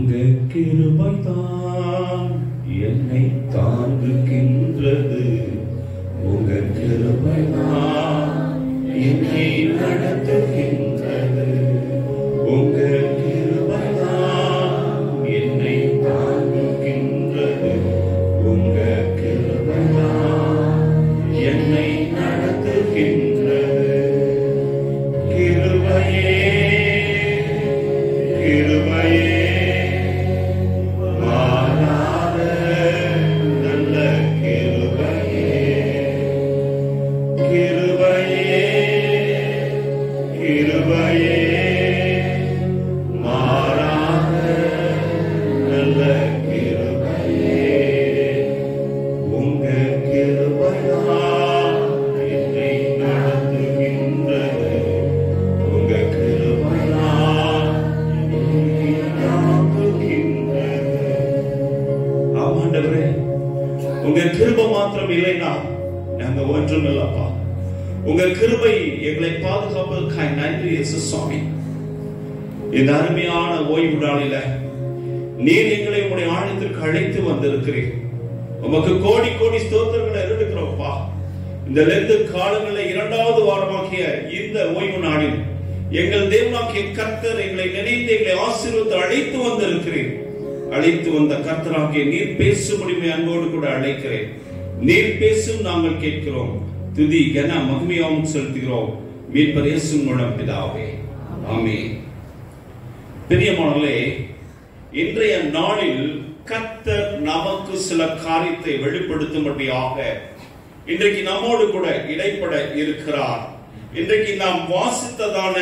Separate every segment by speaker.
Speaker 1: உங்க கிருபைதான் என்னை தாங்குகின்றது. உங்க கிருபைதான் என்னை நடத்துகின்றது. உங்க கிருபைதான் என்னை தாங்குகின்றது. உங்க கிருபைதான் என்னை நடத்துகின்றது. கிருபையே கிருபையே மாறாத நல்ல கிருபையே. கிருபையே கிருபையே மாறாத நல்ல கிருபையே. உங்க கிருபைதான் என்னை நடத்துகின்றது. உங்க கிருபைதான் என்னை தாங்குகின்றது. ஆண்டவரே, உங்க கிருபை மாத்திரம் இல்லைன்னா நாங்க ஒன்றும் இல்லப்பா. உங்க கிருபை எங்களை பாதுகாப்பதற்காக நன்றி இயேசு சுவாமி. இந்த அருமையான ஓய்வு நாளில நீர் எங்களை உங்களுடைய ஆழத்திற்கு அழைத்து வந்திருக்கிறீர். உமக்கு கோடி கோடி ஸ்தோத்திரங்களை எடுக்கிறோம்ப்பா. இந்த லெந்து காலங்களில் 2வது வாரமாகிய இந்த ஓய்வு நாளில் எங்கள் தேவனாகிய கர்த்தர் எங்களை நினைத்து எங்களை ஆசீர்வதித்து அழைத்து வந்திருக்கிறீர். அழைத்து வந்த கர்த்தராகிய நீர் பேசும்படி அன்போடு கூட அழைக்கிறேன். நீர் பேசும் நாங்கள் கேட்கிறோம். துதி கன மகிமையாவும் செலுத்துகிறோம். மீட்பர் இயேசு மூலம் பிதாவே, ஆமென். பிரியமானவர்களே, இன்றைய நாளில் கர்த்தர் நமக்கு சில காரியத்தை வெளிப்படுத்தும்படியாக இன்றைக்கு நம்மோடு கூட இடைப்பட இருக்கிறார். இன்றைக்கு நாம் வாசித்ததான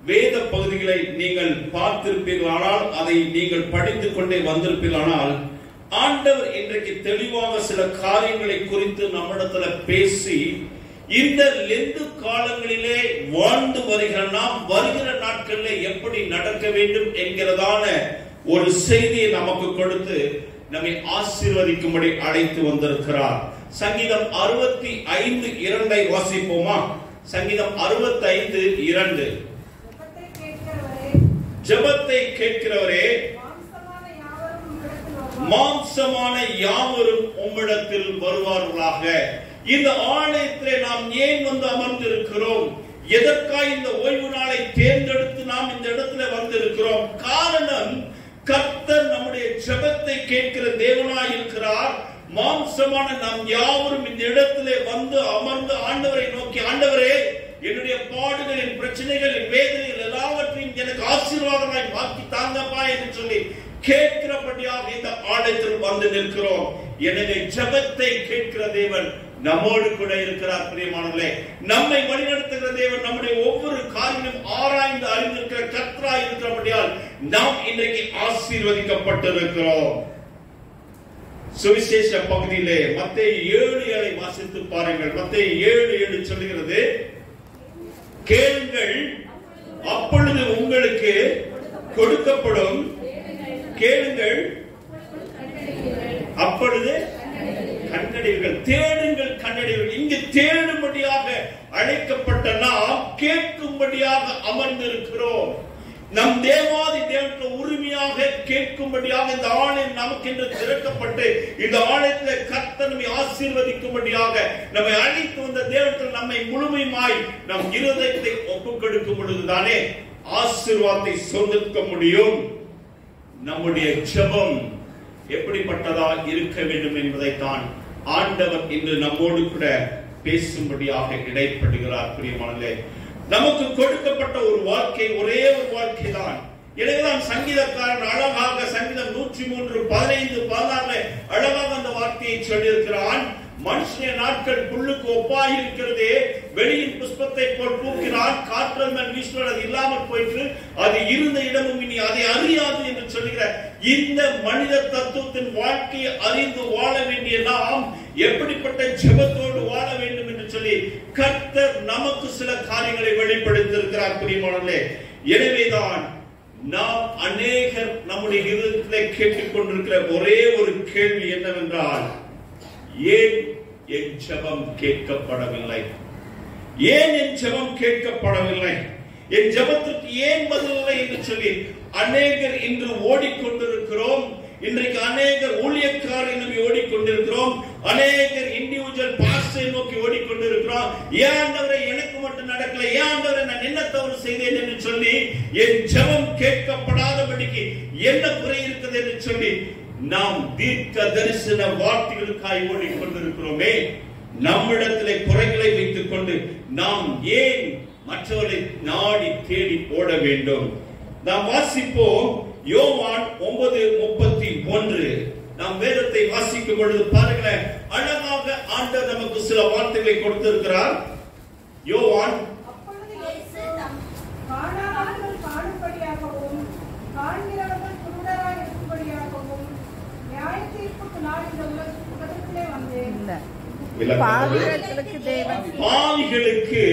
Speaker 1: வேத பகுதிகளை நீங்கள் பார்த்திருப்பீர்களானால், அதை நீங்கள் படித்துக் கொண்டே வந்திருப்பீர்களானால், ஆண்டவர் இன்றைக்கு தெளிவாக சில காரியங்களை குறித்து நம்மிடத்துல பேசி இந்த லெந்து காலங்களிலே வாழ்ந்து வருகிற நாம் வருகிற நாட்களில் எப்படி நடக்க வேண்டும் என்கிறதான ஒரு செய்தியை நமக்கு கொடுத்து நம்மை ஆசீர்வதிக்கும்படி அழைத்து வந்திருக்கிறார். சங்கீதம் 65:2 வாசிப்போமா? சங்கீதம் 65:2. ஜெபத்தை கேட்கிறவரே, மாம்சமான யாவரும் உம்மிடத்தில் வருவார்களாக. இந்த ஆலயத்திலே நாம் ஏன் வந்து அமர்ந்திருக்கிறோம்? எதற்காக இந்த ஓய்வு நாளை தேர்ந்தெடுத்து நாம் இந்த இடத்துல வந்திருக்கிறோம்? காரணம், கர்த்தர் நம்முடைய ஜெபத்தை கேட்கிற தேவனாய் இருக்கிறார். மாம்சமான நாம் யாவரும் இந்த இடத்திலே வந்து அமர்ந்து ஆண்டவரை நோக்கி, ஆண்டவரே, என்னுடைய பாடுகள், என் பிரச்சனைகள், என் வேதனைகள் எல்லாவற்றையும் எனக்கு ஆசீர்வாதமாய் மாற்றி தாங்கப்பா என்று சொல்லி கேட்கிறபடியாக இந்த ஆலயத்தில் வந்து நிற்கிறோம். எனவே ஜெபத்தை கேட்கிற தேவன் நம்மோடு கூட இருக்கிறார். பிரியமானவர்களே, நம்மை வழிநடத்துகிற தேவன் நம்முடைய ஒவ்வொரு காரியமும் ஆராய்ந்து அறிந்திருக்கிற கர்த்தராய் இருக்கிறபடியால் நாம் இன்றைக்கு ஆசீர்வதிக்கப்பட்டிருக்கிறோம். சுவிசேஷ பகுதியிலே மத்தேயு 7:7 வாசித்து பாருங்கள். மத்தேயு 7:7 சொல்லுகிறது, கேளுங்கள் அப்பொழுது உங்களுக்கு கொடுக்கப்படும், கேளுங்கள் அப்பொழுது கண்டடைவீர்கள், தேடுங்கள் கண்டடைவீர்கள். இங்கு தேடும்படியாக அழைக்கப்பட்ட நாம் கேட்கும்படியாக அமர்ந்திருக்கிறோம். நம் தேவாதி தேவனுக்கு உரிமையாக கேட்கும்படியாக இந்த ஆலயம் நமக்கென்று திறக்கப்பட்டு இந்த ஆலயத்தில் கர்த்தர் நம்மை ஆசீர்வதிக்கும்படியாக நம்மை அழைத்து வந்த தேவத்தில் நம்மை முழுமையாய் நம் இருதயத்தை ஒப்புக் கொடுக்கும் பொழுதுதானே ஆசீர்வாதத்தை சொந்தக்க முடியும். நம்முடைய ஜெபம் எப்படிப்பட்டதா இருக்க வேண்டும் என்பதைத்தான் ஆண்டவர் இன்று நம்மோடு கூட பேசும்படியாக இடைப்படுகிறார். பிரியமானவர்களே, நமக்கு கொடுக்கப்பட்ட ஒரு வாழ்க்கை ஒரே ஒரு வாழ்க்கை தான். எனவேதான் சங்கீதக்காரன் அழகாக சங்கீதம் 103:15-16 அழகாக அந்த வார்த்தையை சொல்லியிருக்கிறான். மனுஷனுடைய நாட்கள் புல்லுக்கு ஒப்பாய் இருக்கிறதே, வெளியின் புஷ்பத்தை போல் பூக்கிறான், காற்றல் மேல் வீசுவது அது இல்லாமல் போயிற்று, அது இருந்த இடமும் இனி அதை அறியாது என்று சொல்லுகிற இந்த மனித தத்துவத்தின் வாழ்க்கையை அறிந்து வாழ வேண்டிய நாம் எப்படிப்பட்ட ஜெபத்தோடு வாழ வேண்டும் என்று சொல்லி கர்த்தர் நமக்கு சில காரியங்களை வெளிப்படுத்தியிருக்கிறார். பிரியமானவர்களே, எனவேதான் நாம் அநேகர் நம்முடைய இருதயத்திலே கேட்டுக் கொண்டிருக்கிற ஒரே ஒரு கேள்வி என்னவென்றால், ஏன் என் ஜெபம் கேட்கப்படவில்லை? ஏன் என் ஜெபம் கேட்கப்படவில்லை? என் ஜெபத்திற்கு ஏன் பதில் இல்லை என்று சொல்லி அநேகர் இன்று ஓடிக்கொண்டிருக்கிறோம். இன்றைக்கு அநேகர் ஊழியக்காரரை நம்பி ஓடிக்கொண்டிருக்கிறோம். அநேகர் இண்டிவிஜுவல் பாஸ்டரை நோக்கி ஓடிக்கொண்டிருக்கிறோம். ஏன் ஆண்டவரே எனக்கு மட்டும் நடக்கல, ஏன் ஆண்டவரே நான் என்ன தவறு செய்தேன் என்று சொல்லி என் ஜெபம் கேட்கப்படாதபடிக்கு என்ன குறை இருக்குது என்று சொல்லி நாம் தீர்க்க தரிசன வார்த்தைகளுக்காய் ஓடிக்கொண்டிருக்கிறோமே. நம்மிடத்திலே குறைகளை வைத்துக் கொண்டு நாம் ஏன் மற்றவர்களை நாடி தேடி ஓட வேண்டும்? நாம் வாசிப்போம் யோவான் 9:31. நாம் வேதத்தை வாசிக்கும் பொழுது பாருங்களேன், அழகாக ஆண்டவர் நமக்கு சில வார்த்தைகளை கொடுத்திருக்கிறார். யோவான்
Speaker 2: அப்பொழுது இயேசு காணாதவர்கள் காணும்படியாகவும் காண்கிறவர்கள் குருடராய் இருக்கும்படியாகவும் நியாயத்தீர்ப்புக்கு நாள் இந்த உலகத்திலே வந்தேன்.
Speaker 1: பாவிகளுக்கு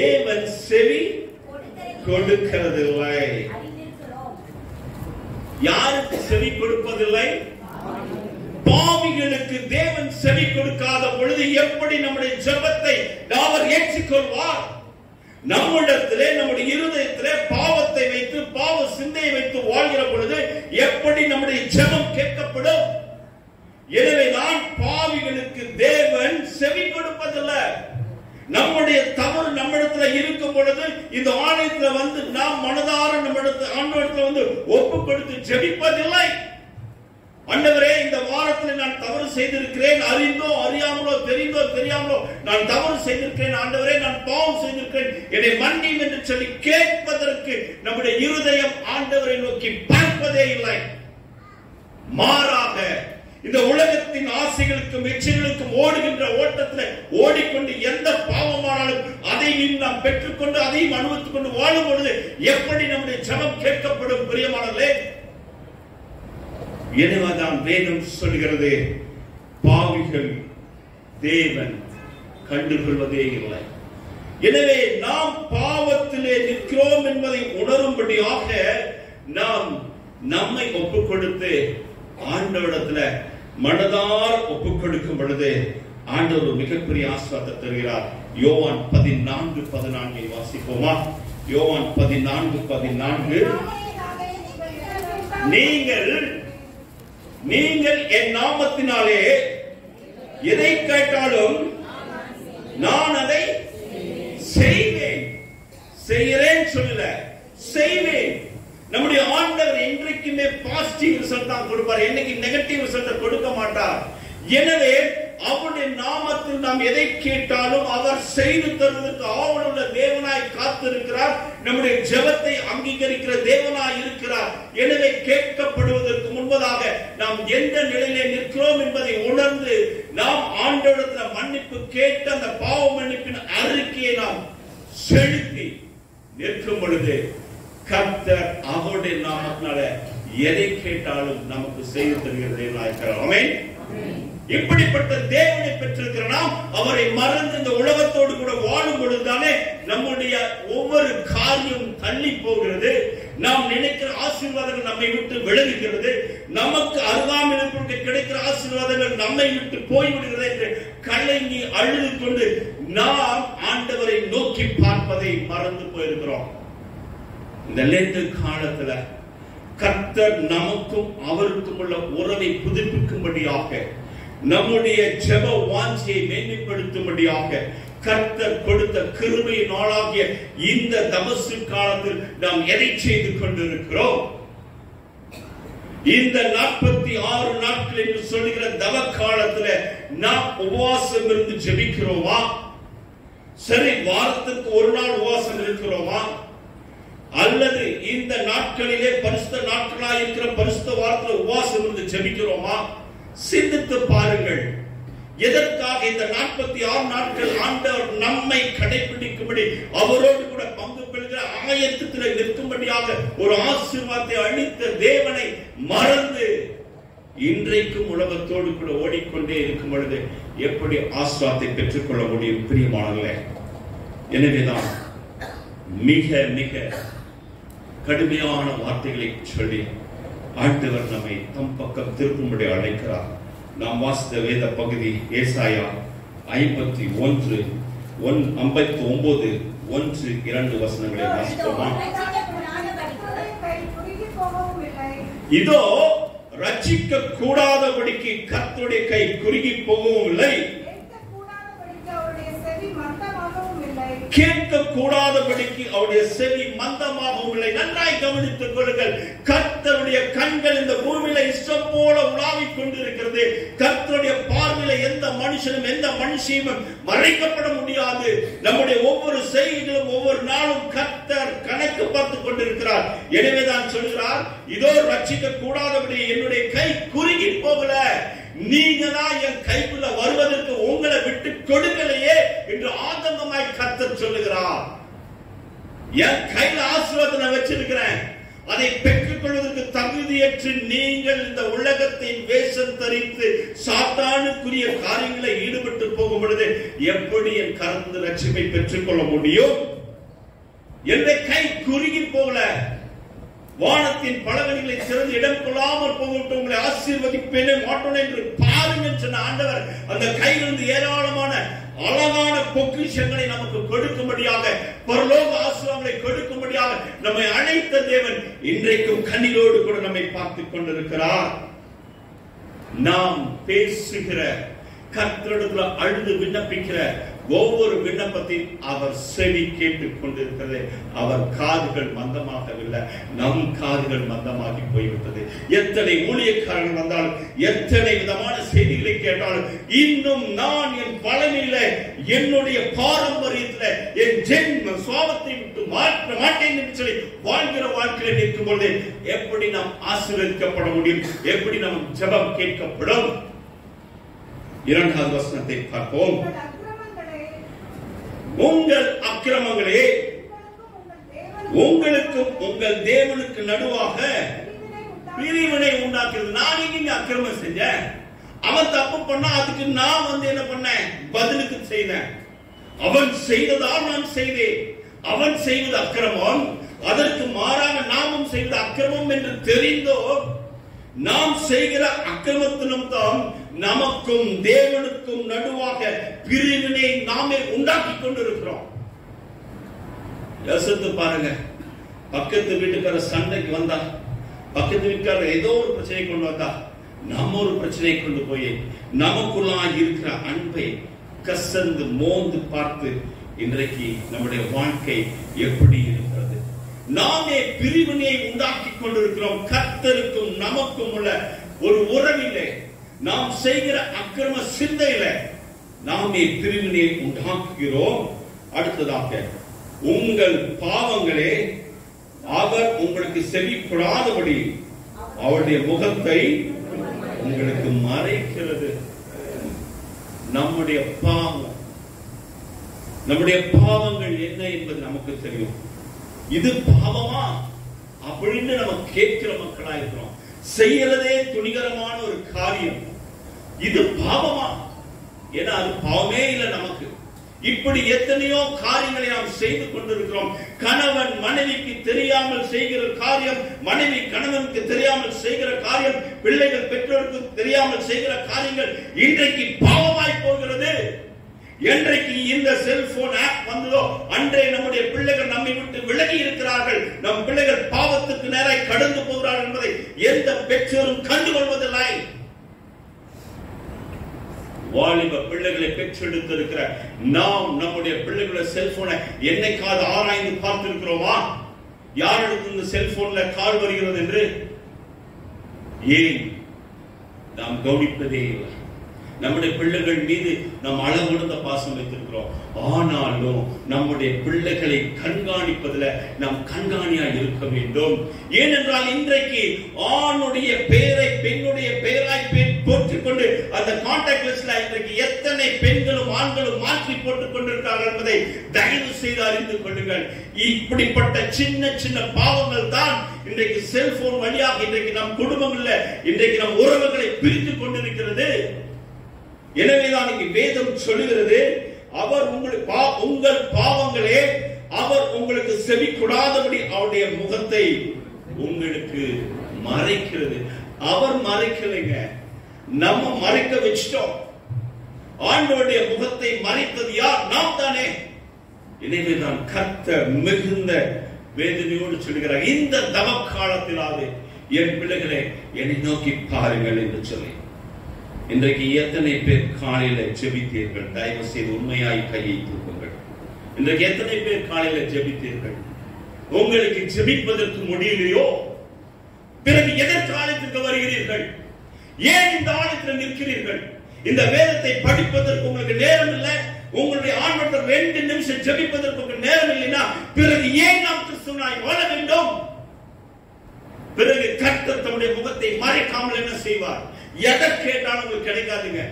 Speaker 1: தேவன் செவி கொடுக்கிறதில்லை. யாருக்கு செவி கொடுப்பதில்லை? பாவிகளுக்கு தேவன் செவி கொடுக்காத பொழுது எப்படி நம்முடைய ஜெபத்தை அவர் ஏற்றுக்கொள்வார்? நம்மிடத்திலே நம்முடைய இருதயத்திலே பாவத்தை வைத்து பாவ சிந்தையை வைத்து வாழ்கிற பொழுது எப்படி நம்முடைய ஜெபம் கேட்கப்படும்? எனவே நான் பாவிகளுக்கு தேவன் செவி கொடுப்பதில்லை. நம்முடைய தவறு நம்மிடத்துல இருக்கும் பொழுது இந்த ஆலயத்துல வந்து நாம் மனதார நம்மிடத்துல ஆண்டவரிடத்துல வந்து ஒப்பு கொடுத்து ஜெபிப்பதில்லை. ஆண்டவரே, இந்த வாரத்தில் நான் தவறு செய்திருக்கிறேன், அறிந்தோ அறியாமலோ தெரிந்தோ தெரியாமலோ நான் தவறு செய்திருக்கிறேன், ஆண்டவரே நான் பாவம் செய்திருக்கிறேன், என்னை மன்னியும் என்று சொல்லி கேட்பதற்கு நம்முடைய இருதயம் ஆண்டவரை நோக்கி பார்ப்பதே இல்லை. மாறாக இந்த உலகத்தின் ஆசைகளுக்கும் இச்சைகளுக்கும் ஓடுகின்ற ஓட்டத்தில் ஓடிக்கொண்டு எந்த பாவமானாலும் அதையும் நாம் பெற்றுக்கொண்டு அதையும் அனுபவித்துக் கொண்டு வாழும் பொழுது எப்படி நம்முடைய ஜெபம் கேட்கப்படும்? பிரியமானவர்களே, எனவேதான் வேதம் சொல்கிறது, பாவிகள் தேவன் கண்டுகொள்வதே இல்லை. எனவே நாம் பாவத்திலே நிற்கிறோம் என்பதை உணரும்படியாக நாம் நம்மை ஒப்புக் கொடுத்து ஆண்டவரிடத்துல மனதார் ஒப்புக் கொடுக்கும் பொழுது ஆண்டவர் மிகப்பெரிய ஆசீர்வாதத்தை தருகிறார். யோவான் 14:14 வாசிப்போமா? யோவான் 14:14 நீங்கள் என் நாமத்தினாலே எதை கேட்டாலும் நான் அதை செய்வேன். செய்கிறேன் சொல்லல, செய்வேன். நம்முடைய ஆண்டவர் என்றைக்குமே பாசிட்டிவ் ரிசல்ட் தான் கொடுப்பார், என்னைக்கு நெகட்டிவ் ரிசல்ட் கொடுக்க மாட்டார். எனவே அவருடைய நாமத்தில் நாம் எதை கேட்டாலும் அவர் செய்து தருவதற்கு ஆவலுள்ள தேவனாய் காத்திருக்கிறார். நம்முடைய ஜெபத்தை அங்கீகரிக்கிற தேவனாய் இருக்கிறார். எனவே கேட்கப்படுவதற்கு முன்பதாக நாம் எந்த நிலையிலே நிற்கிறோம் என்பதை உணர்ந்து நாம் ஆண்டவரிடத்தில் மன்னிப்பு கேட்டு அந்த பாவ மன்னிப்பின் அறிக்கையை நாம் செலுத்தி நிற்கும் பொழுது கர்த்தர் அவருடைய நாமத்தினால எதை கேட்டாலும் நமக்கு செய்து தருகிற தேவனாய் இருக்கிறார். ஆமென். இப்படிப்பட்ட தேவனை பெற்றிருக்கிற நாம் அவரை மறந்து இந்த உலகத்தோடு கூட வாழும் பொழுதுதானே நம்முடைய ஒவ்வொரு காரியம் தள்ளி போகிறது. நாம் நினைக்கிற ஆசீர்வாதங்கள் நம்மை விட்டு விலகுகிறது. நமக்கு அருகாமையில் கிடைக்கிற ஆசீர்வாதங்கள் நம்மை விட்டு போய்விடுகிறது என்று கலங்கி அழுது கொண்டு நாம் ஆண்டவரை நோக்கி பார்ப்பதை மறந்து போயிருக்கிறோம். இந்த லேட்டு காலத்துல கர்த்தர் நமக்கும் அவருக்கும் உள்ள உறவை புதுப்பிக்கும்படியாக, நம்முடைய ஜெப வாஞ்சையை மேன்மைப்படுத்தும்படியாக கர்த்தர் கொடுத்த கிருபை நாளாகிய இந்த தபசு காலத்தில் நாம் எதை செய்து கொண்டிருக்கிறோம்? இந்த 46 நாட்கள் என்று சொல்லுகிற தவ காலத்துல நாம் உபவாசம் இருந்து ஜெபிக்கிறோமா? சரி, வாரத்துக்கு ஒரு நாள் உபவாசம் இருக்கிறோமா? அல்லது இந்த நாட்களிலே பரிசுத்த நாட்களாக இருக்கிற பரிசுத்த வாரத்தில் உபவாசம் இருந்து ஜெபிக்கிறோமா? சிந்தித்து பாருங்கள். எதற்காக இந்த 46 நாட்கள் ஆண்டவர் நம்மை கடைபிடிக்கும்படி அவரோடு கூட பங்கு பெறுகிற ஆயத்தத்தில் நிற்கும்படியாக ஒரு ஆசீர்வாதத்தை அளித்த தேவனை மறந்து இன்றைக்கும் உலகத்தோடு கூட ஓடிக்கொண்டே இருக்கும் பொழுது எப்படி ஆசீர்வாதத்தை பெற்றுக்கொள்ள முடியும்? பிரியமானவர்களே, எனவேதான் மிக மிக கடுமையான வார்த்தைகளை சொல்லி ஆண்டவர் நம்மை தம் பக்கம் திருப்பும்படி அழைக்கிறார். நாம் வாசித்த வேத பகுதி ஏசாயா 51:59 1-2 வசனங்களை வாசிப்போமா?
Speaker 2: இதோ
Speaker 1: ரட்சிக்க கூடாதபடிக்கு கர்த்தருடைய கை குறுகி போகவும் இல்லை, கேட்க கூடாதபடிக்கு அவருடைய செவி மந்தமாகவும் இல்லை. நன்றாய் கவனித்துக் கொள்ளுங்கள். கர்த்தருடைய கண்கள் இந்த பூமியில இஷ்டம் போல உலாவிக் கொண்டிருக்கிறது. கர்த்தருடைய பார்வையில எந்த மனுஷனும் எந்த மனுஷியும் மறைக்கப்பட முடியாது. நம்முடைய ஒவ்வொரு செய்திகளும் ஒவ்வொரு நாளும் கர்த்தர் கணக்கு பார்த்துக் கொண்டிருக்கிறார். எனவேதான் சொல்கிறார், இதோ ரட்சிக்க கூடாதபடி என்னுடைய கை குறுகி போகல, நீங்க தான் என் கைக்குள்ள வருவதற்கு உங்களை விட்டு கொடுக்கலையே என்று ஆதங்கமாய் கர்த்தர் சொல்லுகிறார். என் கையில ஆசீர்வாதத்தை வச்சிருக்கிறேன், அதை பெற்றுக் கொள்வதற்கு தகுதியற்று நீங்கள் இந்த உலகத்தின் வேஷம் தரித்து சாத்தானுக்குரிய காரியங்களை ஈடுபட்டு போகும் பொழுது எப்படி என் கர்த்தர் ரட்சிப்பை பெற்றுக் கொள்ள முடியும்? என் கை குறுகி போகல, வானத்தின் பலகணிகளை சிறந்து இடம் கொள்ளாமல் போகட்டும், உங்களை ஆசீர்வதிப்பேனே மாட்டோம் என்று பாருங்கள் சொன்ன ஆண்டவர் அந்த கையிலிருந்து ஏராளமான அழகான பொக்கிஷங்களை நமக்கு கொடுக்கும்படியாக, பரலோக ஆசீர்வாதங்களை கொடுக்கும்படியாக நம்மை அழைத்த தேவன் இன்றைக்கும் கண்ணிலோடு கூட நம்மை பார்த்துக் கொண்டிருக்கிறார். நாம் பேசுகிற, கர்த்தரிடத்தில் அழுது விண்ணப்பிக்கிற ஒவ்வொரு விண்ணப்பத்தையும் அவர் செவி கேட்டுக் கொண்டிருக்கிறது. அவர் காதுகள் மந்தமாகவில்லை, நம் காதுகள் மந்தமாகி போய்விட்டது. எத்தனை ஊழியக்காரர்கள் வந்தாலும், எத்தனை விதமான செய்திகளை கேட்டாலும், இன்னும் நான் என் பழமையில என்னுடைய பாரம்பரியத்தில் என் ஜென்ம சுவாபத்தை விட்டு மாற்ற மாட்டேன் என்று சொல்லி வாழ்கிற வாழ்க்கையில் நிற்கும் பொழுது எப்படி நாம் ஆசீர்வதிக்கப்பட முடியும்? எப்படி நம் ஜெபம் கேட்கப்படும்? 2வது வசனத்தை பார்ப்போம். உங்கள் அக்கிரமங்களே உங்களுக்கும் உங்கள் தேவனுக்கு நடுவாக பிரிவினை உண்டாக்குறது. நான் இங்க அக்கிரமம் செஞ்சேன், அவன் தப்பு பண்ணா அதுக்கு நான் என்ன பண்ணேன்? பதிலுக்கு செய்தேன். அவன் செய்ததால் நான் செய்தேன். அவன் செய்வது அக்கிரமம், அதற்கு மாறாக நாமும் செய்வது அக்கிரமம் என்று தெரிந்தோ நாம் செய்கிற அக்கிரமத்திலும் தான் நமக்கும் தேவனுக்கும் நடுவாக பிரிவினை நாமே உண்டாக்கி கொண்டிருக்கிறோம். யோசித்து பாருங்க, பக்கத்து வீட்டுக்கார சண்டைக்கு வந்தா, பக்கத்து வீட்டுக்கார ஏதோ ஒரு பிரச்சனை கொண்டு வந்தா, நம்ம ஒரு பிரச்சனை கொண்டு போய் நமக்குள்ளா இருக்கிற அன்பை கசந்து மோந்து பார்த்து இன்றைக்கு நம்முடைய வாழ்க்கை எப்படி இருக்கிறது? நாமே பிரிவினையை உண்டாக்கி கொண்டிருக்கிறோம். கர்த்தருக்கும் நமக்கும் உள்ள ஒரு உறவிலே, நாம் செய்கிற அக்கிரம சிந்தையில நாமே பிரிவினையை உண்டாக்குகிறோம். அடுத்ததாக, உங்கள் பாவங்களே அவர் உங்களுக்கு செவி கொடாதபடி அவருடைய முகத்தை உங்களுக்கு மறைக்கிறது. நம்முடைய பாவம், நம்முடைய பாவங்கள் என்ன என்பது நமக்கு தெரியும். இது பாவமா அப்படின்னு நம்ம கேட்கிற மக்களா இருக்கிறோம். செய்யறதே துணிகரமான ஒரு காரியம், இது பாவமா? ஏன்னா அது பாவமே இல்லை நமக்கு. இப்படி எத்தனையோ காரியங்களை நாம் செய்து கொண்டிருக்கிறோம். கணவன் மனைவிக்கு தெரியாமல் செய்கிற காரியம், மனைவி கணவனுக்கு தெரியாமல் செய்கிற காரியம், பிள்ளைகள் பெற்றோருக்கு தெரியாமல் செய்கிற காரியங்கள் இன்றைக்கு பாவமாய் போகிறது. என்றைக்கு இந்த செல்போன் ஆப் வந்ததோ அன்றே நம்முடைய பிள்ளைகள் நம்மை விட்டு விலகி இருக்கிறார்கள். நம் பிள்ளைகள் பாவத்துக்கு நேராய் கடந்து போகிறார்கள் என்பதை எந்த பெற்றோரும் கண்டுகொள்வதில்லை. வாலிப பிள்ளைகளை பெற்றெடுத்திருக்கிற நாம் நம்முடைய பிள்ளைகளோட செல்போனை என்னைக்காவது ஆராய்ந்து பார்த்திருக்கிறோமா? யாருக்கு இந்த செல்போன்ல கால் வருகிறது என்று ஏன் நாம் கவனிப்பதே இல்லை. நம்முடைய பிள்ளைகள் மீது நாம் அளவிடுந்த பாசம் வைத்திருக்கிறோம். ஆனாலும் நம்முடைய பிள்ளைகளை கண்காணிப்பதில் நாம் கண்காணியா இருக்க வேண்டும். ஏனென்றால் இன்றைக்கு ஆணுடைய பெயரை பெண்ணுடைய பெயராய் போட்டுக் கொண்டு அந்த கான்டாக்ட் லிஸ்ட்ல இன்றைக்கு எத்தனை பெண்களும் ஆண்களும் மாற்றி போட்டுக் கொண்டிருக்கிறார்கள் என்பதை தயவு செய்து அறிந்து கொள்ளுங்கள். இப்படிப்பட்ட சின்ன சின்ன பாவங்கள் தான் இன்றைக்கு செல்போன் வழியாக இன்றைக்கு நம் குடும்பங்கள்ல இன்றைக்கு நம் உறவுகளை பிரித்துக் கொண்டிருக்கிறது. எனவேதான் இங்கு வேதம் சொல்லுகிறது, அவர் உங்கள் பாவங்களே அவர் உங்களுக்கு செவி கொடாதபடி அவருடைய முகத்தை உங்களுக்கு மறைக்கிறது. அவர் மறைக்கலைங்க, நம்ம மறைக்க வச்சிட்டோம். ஆண்டவருடைய முகத்தை மறைத்தது யார்? நாம் தானே. எனவேதான் கர்த்தர் மிகுந்த வேதனையோடு சொல்கிறார், இந்த தவ காலத்திலாவது என் பிள்ளைகளை என்னை நோக்கி பாருங்கள் என்று சொல்லி. இன்றைக்கு எத்தனை பேர் காலையில ஜெபித்தீர்கள்? தயவு செய்து உண்மையாய் கையை தூக்குங்கள். இன்றைக்கு எத்தனை பேர் காலையில ஜெபித்தீர்கள்? உங்களுக்கு ஜெபிப்பதற்கு முடியலையோ? பிறகு எதற்கு ஆலயத்திற்கு வருகிறீர்கள்? ஏன் இந்த ஆலயத்தில் நிற்கிறீர்கள்? இந்த வேதத்தை படிப்பதற்கு உங்களுக்கு நேரம் இல்லை, உங்களுடைய ஆன்மீகத்தை 2 நிமிஷம் ஜெபிப்பதற்கு உங்களுக்கு நேரம் இல்லைன்னா பிறகு ஏன் நாம் கிறிஸ்துவனாய் வாழ வேண்டும்? பிறகு கர்த்தர் தம்முடைய முகத்தை மறைக்காமல் என்ன செய்வார்? எதை கேட்டாலும் உங்களுக்கு கிடைக்காதுங்க.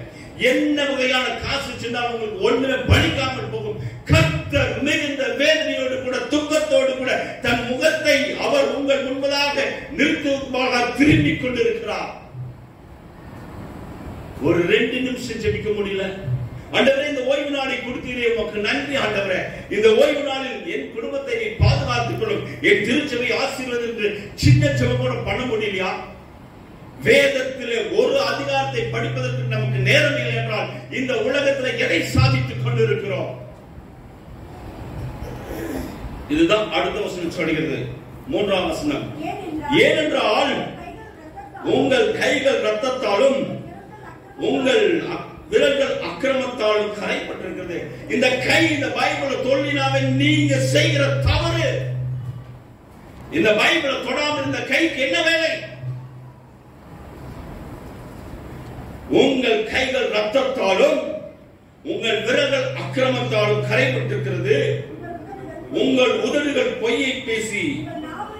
Speaker 1: என்ன வகையான காசு சென்றாலும் உங்களுக்கு ஒண்ணுமே பலிக்காமல் போகும். கர்த்தர் மிகுந்த வேதனையோடு கூட துக்கத்தோடு கூட தன் முகத்தை அவர் உங்கள் முன்பதாக நிறுத்துவதாக திரும்பிக் கொண்டிருக்கிறார். ஒரு 2 நிமிஷம் ஜெபிக்க முடியல. ஆண்டவரே, இந்த ஓய்வு நாளை கொடுத்தீரே, உமக்கு நன்றி ஆண்டவரே. இந்த ஓய்வு நாளில் என் குடும்பத்தை பாதுகாத்துக் கொள்ளும், என் திருச்சபை ஆசீர்வாதம் என்று சின்ன ஜெபம் கூட பண்ண முடியலையா? வேதத்திலே ஒரு அதிகாரத்தை படிப்பதற்கு நமக்கு நேரம் இல்லை என்றால் இந்த உலகத்தில் எதை சாதித்துக் கொண்டிருக்கிறோம்? இதுதான் அடுத்த வசனம் சொல்கிறது. 3ஆம் வசனம், ஏனென்றால் உங்கள் கைகள் இரத்தத்தாலும் உங்கள் விரல்கள் அக்கிரமத்தாலும் கரைப்பட்டிருக்கிறது. இந்த கை, இந்த பைபிளை தொழினாவே நீங்க செய்கிற தவறு. இந்த பைபிளை தொடாமல் இந்த கைக்கு என்ன வேலை? உங்கள் கைகள் இரத்தத்தாலும் உங்கள் விரல்கள் அக்கிரமத்தாலும் கரைப்பட்டிருக்கிறது. உங்கள் உதடுகள் பொய்யை பேசி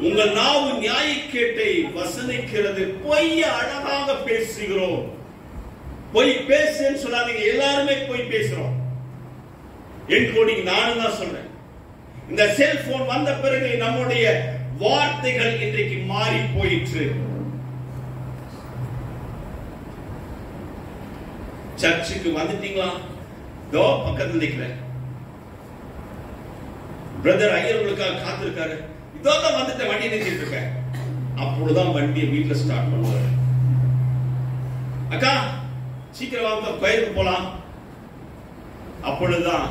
Speaker 1: உங்கள் நாவு நியாயக்கேட்டை வசனிக்கிறது. பொய்ய அழகாக பேசுகிறோம். பொய் பேசுன்னு சொல்லாதீங்க, எல்லாருமே பொய் பேசுறோம். இன்க்ளூடிங் நானும் தான் சொல்றேன். இந்த செல்போன் வந்த பிறகு நம்முடைய வார்த்தைகள் இன்றைக்கு மாறி போயிற்று. சர்ச்சுக்கு வந்துட்டீங்களா? தோ பக்கத்தில் நிற்கிறேன். பிரதர் ஐயர் உங்களுக்காக காத்திருக்காரு. இதோதான் வந்துட்டு வண்டி நிறுத்திட்டு இருக்கேன். அப்பொழுதுதான் வண்டியை வீட்டுல ஸ்டார்ட் பண்ணுவாரு. அக்கா சீக்கிரம் வாங்க, கோயிலுக்கு போலாம். அப்பொழுதுதான்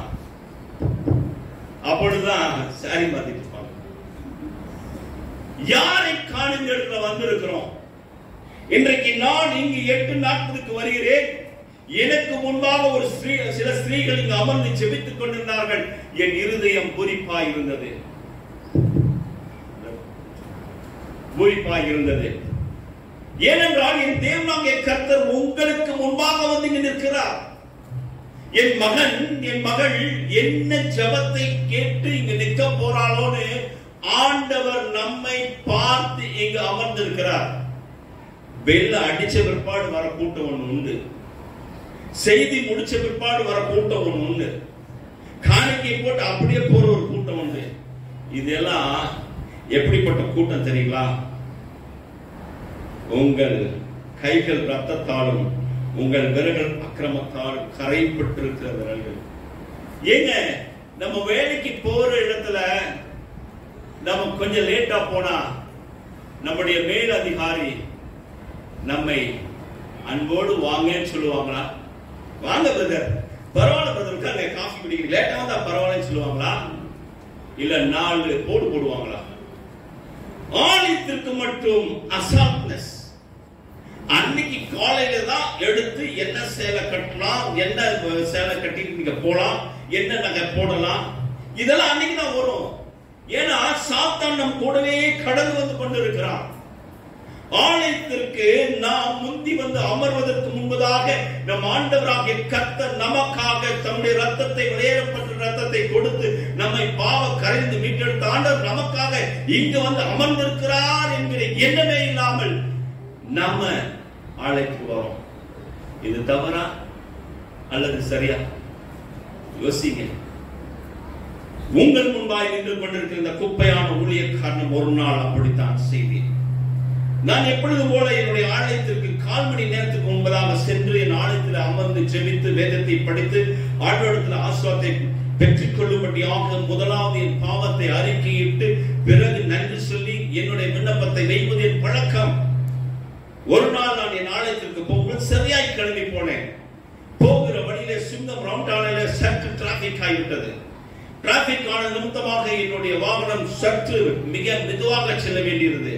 Speaker 1: சாரி மாத்திட்டு இருப்பாங்க. யாரை காணுங்க இடத்துல வந்திருக்கிறோம்? இன்றைக்கு நான் இங்கு 8:40 வருகிறேன். எனக்கு முன்பாக ஒரு சில ஸ்திரீகள் இங்கு அமர்ந்து ஜெபித்துக் கொண்டிருந்தார்கள். என் இருதயம் பூரிப்பாய் இருந்தது. ஏனென்றால் என் தேவனாகிய கர்த்தர் உங்களுக்கு முன்பாக வந்து இங்கு நிற்கிறார். என் மகன், என் மகள் என்ன ஜெபத்தை கேட்டு இங்கு நிற்க போறாளோன்னு ஆண்டவர் நம்மை பார்த்து இங்கு அமர்ந்திருக்கிறார். வெள்ள அடிச்ச பிற்பாடு வர கூட்டம் ஒண்ணு உண்டு. செய்தி முடிச்ச பிற்பாடு வர கூட்டம் ஒண்ணு உண்டு. காணிக்கை போட்டு அப்படியே போற ஒரு கூட்டம் உண்டு. இதெல்லாம் எப்படிப்பட்ட கூட்டம் தெரியுங்களா? உங்கள் கைகள் இரத்தத்தாலும் உங்கள் விரல்கள் அக்கிரமத்தாலும் கரைப்பட்டிருக்கிற விரல்கள். ஏங்க, நம்ம வேலைக்கு போற இடத்துல நம்ம கொஞ்சம் லேட்டா போனா நம்முடைய மேல் அதிகாரி நம்மை அன்போடு வாங்கன்னு சொல்லுவாங்களா? வாங்க பிரதர், பரவாயில்ல பிரதர், அங்க காஃபி குடிக்கிறீங்க, லேட்டா வந்தா பரவாயில்லன்னு சொல்லுவாங்களா? இல்ல 4 போடு போடுவாங்களா? ஆலயத்திற்கு மட்டும் அசால்ட்னஸ். அன்னைக்கு காலையில தான் எடுத்து என்ன சேலை கட்டலாம், என்ன சேலை கட்டி நீங்க போலாம், என்ன நகை போடலாம், இதெல்லாம் அன்னைக்கு தான் வரும். ஏன்னா சாத்தான் நம் கூடவே கடந்து வந்து கொண்டிருக்கிறான். ஆலயத்திற்கு நாம் முந்தி வந்து அமர்வதற்கு முன்பதாக நம் ஆண்டவராகிய கர்த்தர் நமக்காக தம்முடைய ரத்தத்தை, விளையாடப்பட்ட ரத்தத்தை கொடுத்து நம்மை பாவ கரைந்து மீட்டெடுத்த ஆண்டவர் நமக்காக இங்கு வந்து அமர்ந்திருக்கிறார் என்கிற எண்ணமே இல்லாமல் நம்ம ஆலயத்துக்கு வரோம். இது தவறா அல்லது சரியா? யோசிங்க. உங்கள் முன்பாய் நின்று கொண்டிருக்கிற இந்த குப்பையான ஊழியக்காரன் ஒரு நாள் அப்படித்தான் செய்தேன். நான் எப்பொழுது போல என்னுடைய ஆலயத்திற்கு 1/4 மணி நேரத்துக்கு முன்பதாக சென்று என் ஆலயத்தில் அமர்ந்து ஜெபித்து வேதத்தை படித்து ஆண்டவரிடத்தில் ஆசீர்வாதத்தை பெற்றுக் கொள்ளும்படியாக முதலாவது என் பாவத்தை அறிக்கையிட்டு பிறகு நன்றி சொல்லி என்னுடைய விண்ணப்பத்தை வைப்பது என் பழக்கம். ஒரு நாள் நான் என் ஆலயத்திற்கு போகும்போது சரியாய் கிளம்பி போனேன். போகிற வழியிலே சிங்கம் ரவுண்டானிலே சற்று டிராபிக் ஆகிவிட்டது. டிராபிக் ஆன நிமித்தமாக என்னுடைய வாகனம் சற்று மிக மெதுவாக செல்ல வேண்டியிருந்தது.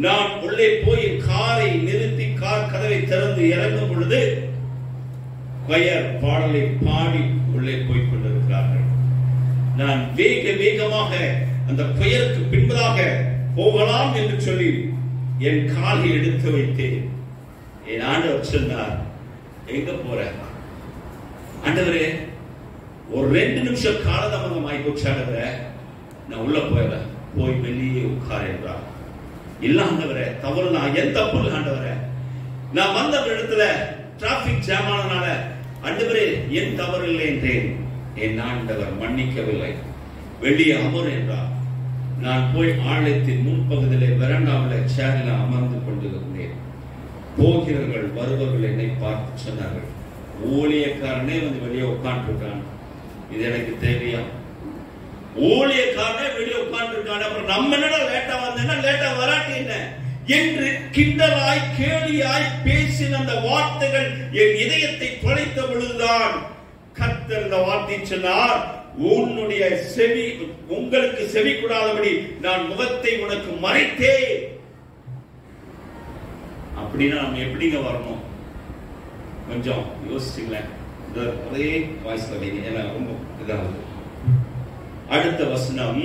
Speaker 1: நான் உள்ளே போய் காரை நிறுத்தி கார் கதவை திறந்து இறங்கும் பொழுது கொயர் பாடலை பாடி உள்ளே போய் கொண்டிருக்கிறார்கள். நான் வேகமாக அந்த கொயருக்கு பின்பதாக போகலாம் என்று சொல்லி என் காலை எடுத்து வைத்தேன். என் ஆண்டவர் சொன்னார், எங்க போற? ஆண்டவரே, ஒரு 2 நிமிஷம் காலதாமதம் ஆகி போச்சாண்டவர, நான் உள்ள போயிடுறேன், போய் வெளியே உட்கார் என்றார். இல்ல ஆண்டவரே, தவறு நான் என் தப்பு இல்லை ஆண்டவரே, நான் வந்த இடத்துல டிராபிக் ஜாம் ஆனனால ஆண்டவரே என் தவறு இல்லை என்றேன். என் ஆண்டவர் மன்னிக்கவில்லை, வெளியே அமர் என்றார். நான் போய் ஆலயத்தின் முன்பகுதியிலே வெராண்டாவில் சேர்ல அமர்ந்து கொண்டிருந்தேன். போகிறவர்கள் வருபவர்கள் என்னை பார்த்து சொன்னார்கள், ஊழியக்காரனே வந்து வெளியே உட்கார்ந்து இருக்கான், இது எனக்கு தேவையா? ஊழியக்காரனே வெளியே உட்கார்ந்து இருக்கான், அப்புறம் நம்ம என்னடா லேட்டா வந்தேன்னா லேட்டா வராட்டி என்ன என்று கிண்டலாய் கேலியாய் பேசின அந்த வார்த்தைகள் என் இதயத்தை தொலைத்த பொழுதுதான் கர்த்தர் இந்த வார்த்தை சொன்னார், உன்னுடைய செவி உங்களுக்கு செவி கூடாதபடி நான் முகத்தை உனக்கு மறைத்தேன். அப்படின்னா நம்ம எப்படிங்க வரணும்? கொஞ்சம் யோசிச்சுங்களேன். ஒரே வாய்ஸ்ல வைங்க, ஏன்னா ரொம்ப இதாகுது. அடுத்த வசனம்,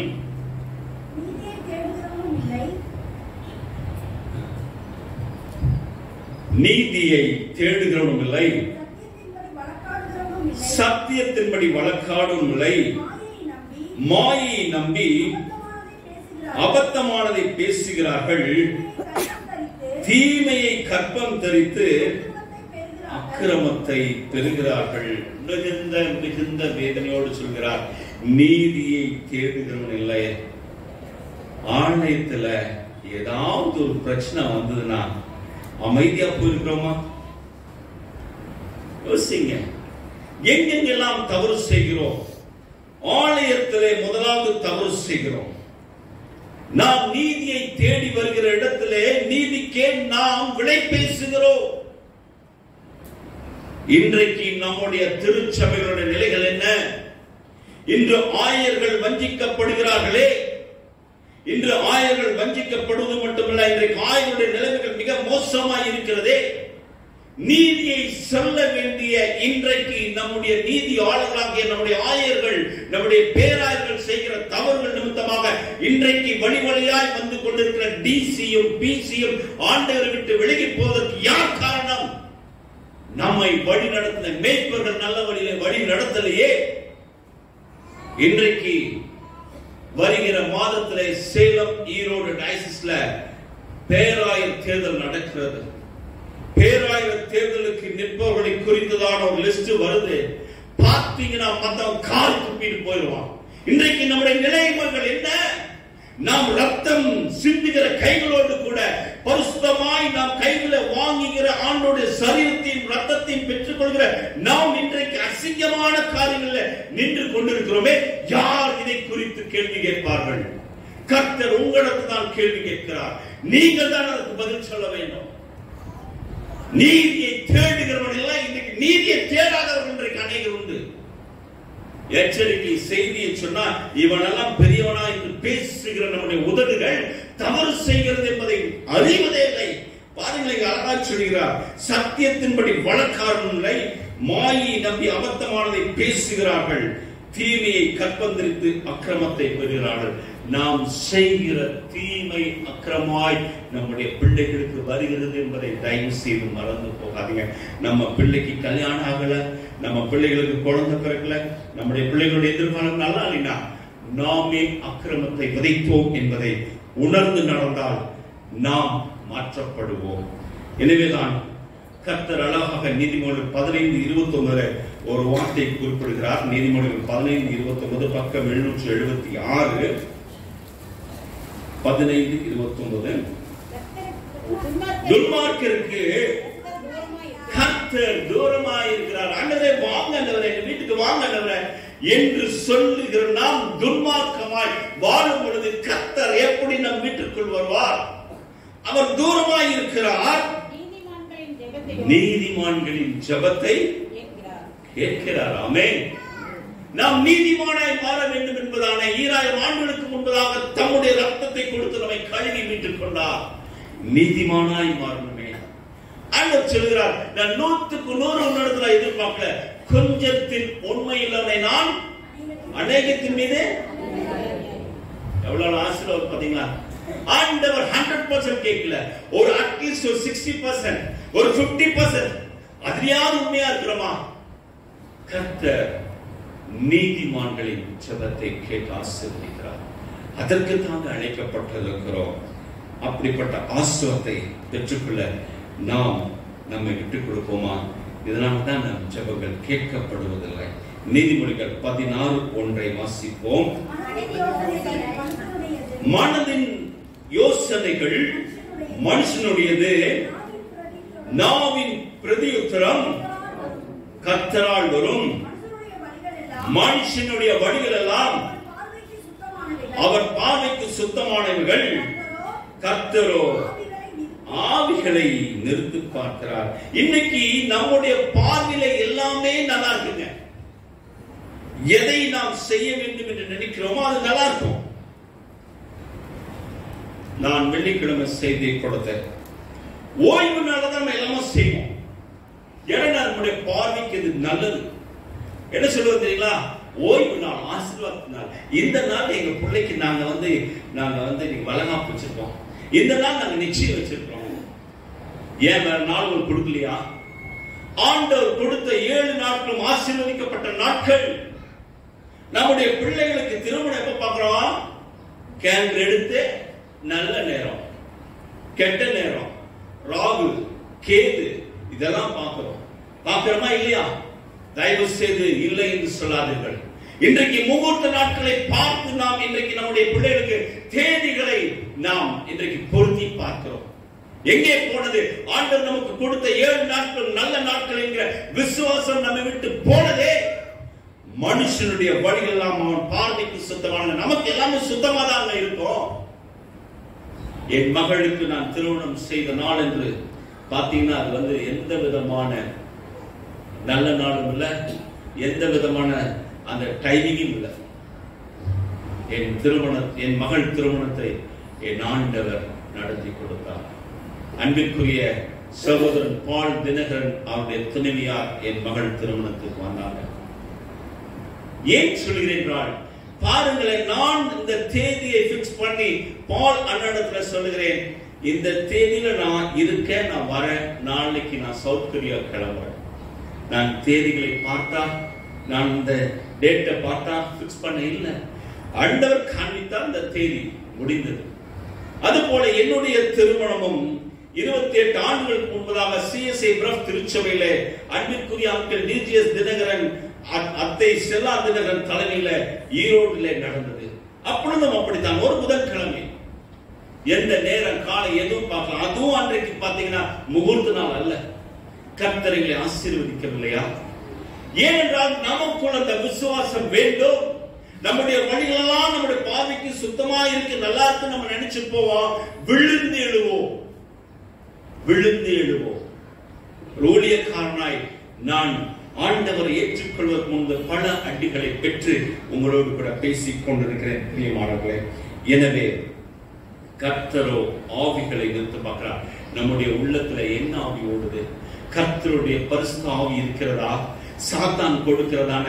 Speaker 1: நீதியை தேடுகிறவனும் இல்லை, சத்தியத்தின்படி வழக்காடும் இல்லை, மாயை நம்பி அபத்தமானதை பேசுகிறார்கள், தீமையை கற்பம் தரித்து அக்கிரமத்தை பெறுகிறார்கள். மிகுந்த வேதனையோடு சொல்கிறார், நீதியை தேடுகிறவன் இல்லை. ஆலயத்துல ஏதாவது ஒரு பிரச்சனை வந்ததுன்னா அமைதியா போயிருக்கிறோமா? யோசிங்க. எங்கெங்கெல்லாம் தவறு செய்கிறோம்? ஆலயத்திலே முதலாவது தவறு செய்கிறோம். நாம் நீதியை தேடி வருகிற இடத்திலே நீதிக்கே நாம் விடை பேசுகிறோம். இன்றைக்கு நம்முடைய திருச்சபைகளுடைய நிலைகள் என்ன? இன்று ஆயர்கள் வஞ்சிக்கப்படுகிறார்களே. இன்று ஆயர்கள் வஞ்சிக்கப்படுவது மட்டுமல்ல, இன்றைக்கு ஆயர்களுடைய நிலைமைகள் மிக மோசமாக இருக்கிறதே. நீதியை சொல்ல வேண்டிய இன்றைக்கு நம்முடைய நீதி ஆளுநர்களாகிய நம்முடைய ஆயர்கள், நம்முடைய பேராயர்கள் செய்கிற தவறுகள் நிமித்தமாக இன்றைக்கு வழி வழியாய் வந்து கொண்டிருக்கிற டிசியும் பிசியும் ஆண்டவரை விட்டு விலகி போவதற்கு யார் காரணம்? நம்மை வழி நடத்தின மேய்ப்பர்கள் நல்ல வழியிலே வழி நடத்தலையே. இன்றைக்கு வருகிற மாதத்திலே சேலம் ஈரோடு டயசிஸ்ல பேராயர் தேர்தல் நடக்கிறது. பேராயர் தேர்தலுக்கு நிற்பவர்களை குறித்ததான ஒரு லிஸ்ட் வருது. பார்த்தீங்கன்னா மத்தவன் கால் துப்பிட்டு போயிடுவான். இன்றைக்கு நம்முடைய நிலைமைகள் என்ன? நாம் ரத்தம் சிந்துகிற கைகளோடு கூட பரிசுத்தமாய் நாம் கைகளை வாங்குகிற ஆண்டோடைய சரீரத்தின் ரத்தத்தையும் பெற்றுக் கொள்கிற நாம் இன்றைக்கு அசிங்கமான காரியங்களில் நின்று கொண்டிருக்கிறோமே. யார் இதை குறித்து கேள்வி கேட்பார்கள்? கர்த்தர் உங்களிடத்தில் தான் கேள்வி கேட்கிறார். நீங்கள் தான் அதற்கு பதில் சொல்ல வேண்டும். நீதியை தேடுகிறவர்கள் எல்லாம் இன்றைக்கு நீதியை தேடாதவர்கள் இன்றைக்கு அநேகர் உண்டு. எச்சரிக்கை செய்தியை சொன்னா இவனெல்லாம் பெரியவனா என்று பேசுகிற நம்முடைய உதடுகள் தவறு செய்கிறது என்பதை அறிவதே இல்லை. பாருங்கள், அழகா சொல்கிறார், சத்தியத்தின்படி வழக்காடும் இல்லை, மாயை நம்பி அபத்தமானதை பேசுகிறார்கள், தீமையை கற்பந்தரித்து அக்கிரமத்தை பெறுகிறார்கள். நாம் செய்கிற தீமை அக்கிரமாய் நம்முடைய பிள்ளைகளுக்கு வருகிறது என்பதை தயவு செய்து மறந்து போகாதீங்க. நம்ம பிள்ளைக்கு கல்யாணம் ஆகல, நம்ம பிள்ளைகளுக்கு குழந்தை பிறக்கல, நம்முடைய பிள்ளைகளுடைய எதிர்காலம் நல்லா இல்லைன்னா நாமே அக்கிரமத்தை விதைத்தோம் என்பதை உணர்ந்து நடந்தால் நாம் மாற்றப்படுவோம். எனவேதான் கர்த்தர் அழகாக நீதிமொழிகள் 15:29 ஒரு வார்த்தை குறிப்பிடுகிறார். நீதிமொழிகள் 15:29 பக்கம் 776. 15:29 துன்மார்க்கருக்கு கர்த்தர் தூரமாயிருக்கிறார். ஆண்டவரே வாங்க, ஆண்டவரே எங்க வீட்டுக்கு வாங்க ஆண்டவரே என்று சொல்லுகிற நாம் துன்மார்க்கமாய் வாழும் பொழுது கர்த்தர் எப்படி நம் வீட்டுக்குள் வருவார்? அவர் தூரமாயிருக்கிறார். நீதிமான்களின் ஜெபத்தை கேட்கிறார். ஆமென். நாம் நீதிமானாய் மாற வேண்டும் என்பதான 2000 ஆண்டுகளுக்கு முன்பதாக தம்முடைய ரத்தத்தை கொடுத்து நம்மை கழுவி மீட்டுக் கொண்டார். நீதிமானாய் மாறணுமே. ஆண்டவர் சொல்கிறார், நான் 100க்கு 100 உன்னிடத்தில் எதிர்பார்க்கல, கொஞ்சத்தில் உண்மை இல்லவனை நான் அநேகத்தின் மீது. எவ்வளவு ஆசீர்வாதம் பாத்தீங்களா? ஆண்டவர் 100% கேட்கல, ஒரு அட்லீஸ்ட் ஒரு 60%, ஒரு 50%, அதுலயாவது உண்மையா இருக்கிறோமா? கர்த்தர் நீதிமான்களின் ஜெபத்தை கேட்டு ஆசீர்வதிக்கிறார். அதற்கு தாங்க அழைக்கப்பட்டிருக்கிறோம். அப்படிப்பட்ட ஆசீர்வாதத்தை பெற்றுக்கொள்ள நாம் நம்மை விட்டுக் கொடுப்போமா? இதனால்தான் நம் ஜெபங்கள் கேட்கப்படுவதில்லை. நீதிமொழிகள் 16:1 வாசிப்போம். மனதின் யோசனைகள் மனுஷனுடையது, நாவின் பிரதியுத்தரம் கர்த்தரால் வரும். மனுஷனுடைய வழிகள் எல்லாம் அவர் பார்வைக்கு சுத்தமானவர்கள், கர்த்தரோ ஆவிகளை நிறுத்தி பார்க்கிறார். இன்னைக்கு நம்முடைய பார்வையில எல்லாமே நல்லா இருக்குங்க. எதை நாம் செய்ய வேண்டும் என்று நினைக்கிறோமோ அது நல்லா இருக்கும். நான் வெள்ளிக்கிழமை செய்தியை கொடுத்தேன். ஓய்வு நாள் தான் எல்லாமே செய்வோம். ஏன்னா நம்முடைய பார்வைக்கு இது நல்லது. என்ன சொல்லுவது தெரியுங்களா? ஓய்வு நாள், ஆசீர்வாத நாள். இந்த நாள் எங்க பிள்ளைக்கு நாங்க வந்து வளகாப்பு வச்சிருக்கோம். இந்த நாள் நாங்க நிச்சயம் வச்சிருக்கோம். ஏன் வேற நாள் ஒரு கொடுக்கலையா? ஆண்டவர் கொடுத்த 7 நாட்களும் ஆசீர்வதிக்கப்பட்ட நாட்கள். நம்முடைய பிள்ளைகளுக்கு திருமணம் எப்ப பார்க்கிறோம்? கேலண்டர் எடுத்து நல்ல நேரம், கெட்ட நேரம், ராகு கேது இதெல்லாம் பார்க்கிறோமா இல்லையா? தயவு செய்து இல்லை என்று சொல்லாதீர்கள். இன்றைக்கு முகூர்த்த நாட்களை பார்த்து நாம் இன்றைக்கு நம்முடைய பிள்ளைகளுக்கு தேதிகளை நாம் இன்றைக்கு பொருத்தி பார்க்கிறோம். எங்கே போனது? ஆண்டவர் நமக்கு கொடுத்த 7 நாட்கள் நல்ல நாட்கள் என்கிற விசுவாசம் நம்மை விட்டு போனதே. மனுஷனுடைய வழிகள் எல்லாம் அவன் பார்வைக்கு சுத்தமான, நமக்கு எல்லாமே சுத்தமா தான் இருக்கும். என் மகளுக்கு நான் திருமணம் செய்த நாள் என்று பாத்தீங்கன்னா அது வந்து எந்த விதமான நல்ல நாளும் இல்ல, எந்த விதமான அந்த டைமிங்கும் இல்லை. என் மகள் திருமணத்தை என் ஆண்டவர் நடத்தி கொடுத்தார். அன்பிற்குரிய சகோதரன் பால் தினகரன் அவருடைய துணைவியார் என் மகள் திருமணத்துக்கு வந்தாங்க. ஏன் சொல்கிறேன்? பாருங்களேன், நான் இந்த தேதியை பிக்ஸ் பண்ணி பால் அண்ணனிடத்துல சொல்லுகிறேன், இந்த தேதியில நான் இருக்கேன், நான் வரேன், நாளைக்கு நான் சவுத் கொரியா கிளம்புறேன். நான் தேதிகளை பார்த்தா, நான் இந்த டேட்டை பார்த்தா பிக்ஸ் பண்ண இல்லை. ஆண்டவர் காண்பித்தால் இந்த தேதி முடிந்தது. அதுபோல என்னுடைய திருமணமும் 28 ஆண்டுகளுக்கு முன்பதாக CSI பிரப் திருச்சபையில அன்பிற்குரிய அங்கிள் DGS தினகரன், அத்தை செல்லா தினகரன் தலைமையில ஈரோடுல நடந்தது. அப்பொழுதும் அப்படித்தான். ஒரு புதன்கிழமை எந்த நேரம் காலை எதுவும் பார்க்கலாம். அதுவும் அன்றைக்கு பாத்தீங்கன்னா முகூர்த்த நாள் அல்ல. கர்த்தரை ஆசீர்வதிக்கவில்லையா? ஏனென்றால் நமக்குள்ள அந்த விசுவாசம் வேண்டும். நம்முடைய வழிகளெல்லாம் நம்முடைய பார்வைக்கு சுத்தமா இருக்கு, நல்லா இருக்கு நம்ம நினைச்சு போவோம். விழுந்து எழுவோம். ஊழியக்காரனாய் நான் ஆண்டவரை ஏற்றுக்கொள்வதற்கு முன்பு பல அடிகளை பெற்று உங்களோடு கூட பேசிக் கொண்டிருக்கிறேன் பிரியமானவர்களே. எனவே கர்த்தரோ ஆவிகளை நிறுத்தி பார்க்கிறார். நம்முடைய உள்ளத்துல என்ன ஆவி ஓடுது? கர்த்தருடைய பரிசுத்த ஆவி இருக்கிறதா? சாத்தான் கொடுக்கிறதான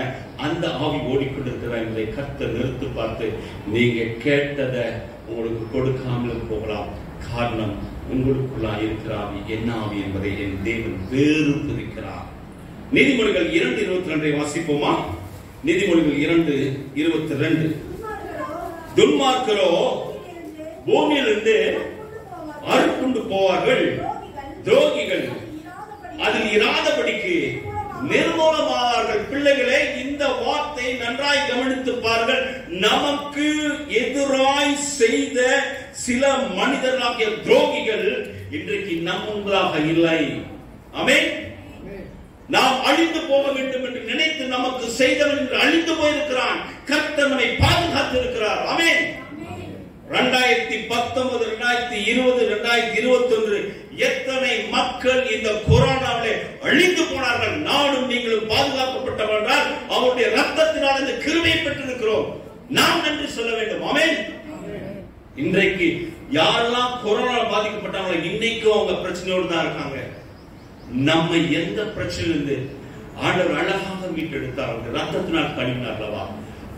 Speaker 1: அந்த ஆவி ஓடிக்கொண்டிருக்கிறதா என்பதை கர்த்தர் நிறுத்தி பார்த்து, நீங்க கேட்டதை உங்களுக்கு கொடுக்காமல் போகலாம். காரணம், உங்களுக்குள்ளா இருக்கிற ஆவி என்ன ஆவி என்பதை என் தேவன் வேறு பிரிக்கிறார். நீதிமொழிகள் 2:22 வாசிப்போமா? நீதிமொழிகள் 2:22. துன்மார்க்கரோ பூமியிலிருந்து அறுப்புண்டு போவார்கள், துரோகிகள் அதில் இராதபடிக்கு நிர்மூலமாவார்கள். பிள்ளைகளே, இந்த வார்த்தை நன்றாய் கவனித்து பாருங்கள். நமக்கு எதிராய் செய்த சில மனிதர்களாகிய துரோகிகள் இன்றைக்கு நம் முன்பாக இல்லை. ஆமென். நாம் அழிந்து போக வேண்டும் என்று நினைத்து நமக்கு செய்தவன் என்று அழிந்து போயிருக்கிறான். கர்த்தர் நம்மை பாதுகாத்து இருக்கிறார். ஆமென். 2019, 2020, 2021 எத்தனை மக்கள் இந்த கொரோனாவிலே அழிந்து போனார்கள். நானும் நீங்களும் பாதுகாக்கப்பட்டவர்கள் அவருடைய ரத்தத்தினால் இந்த கிருபையை பெற்றிருக்கிறோம். நாம் நன்றி சொல்ல வேண்டும். ஆமென். இன்றைக்கு யாரெல்லாம் கொரோனா பாதிக்கப்பட்டாங்களோ இன்னைக்கும் அவங்க பிரச்சனையோடு தான் இருக்காங்க. நம்ம எந்த பிரச்சனையிலிருந்து ஆண்டவர் அழகாக மீட்டெடுத்தார்கள், ரத்தத்தினால் கழுவினார்களா,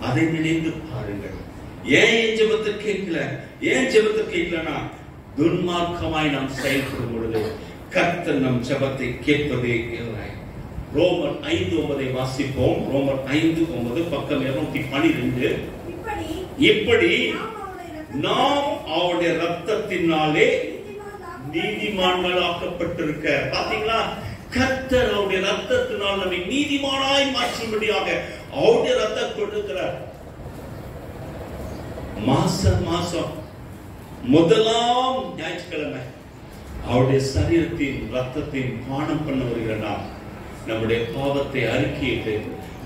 Speaker 1: அதை நினைந்து பாருங்கள். ஏன் ஜெபத்தை கேட்கல? ஏன் ஜெபத்தை கேட்கலனா துன்மார்க்கமாய் நாம் செயல்படும் பொழுது கர்த்தர் நம் ஜெபத்தை கேட்பதே இல்லை. ரோமர் 5:9 வாசிப்போம். ரோமர் 5:9 பக்கம் 212. இப்படி நாம் அவருடைய ரத்தத்தினாலே நீதிமான்களாக்கப்பட்டிருக்க. பாத்தீங்களா? கர்த்தர் அவருடைய ரத்தத்தினால் நம்மை நீதிமானாய் மாற்றும்படியாக அவருடைய ரத்தம் கொடுக்கிறார். மாசம் முதலாம் ஞாயிற்றுக்கிழமை அவருடைய சரீரத்தின் ரத்தத்தின் பானம் பண்ண வருகிற நாம் நம்முடைய பாவத்தை அறிக்கையிட்டு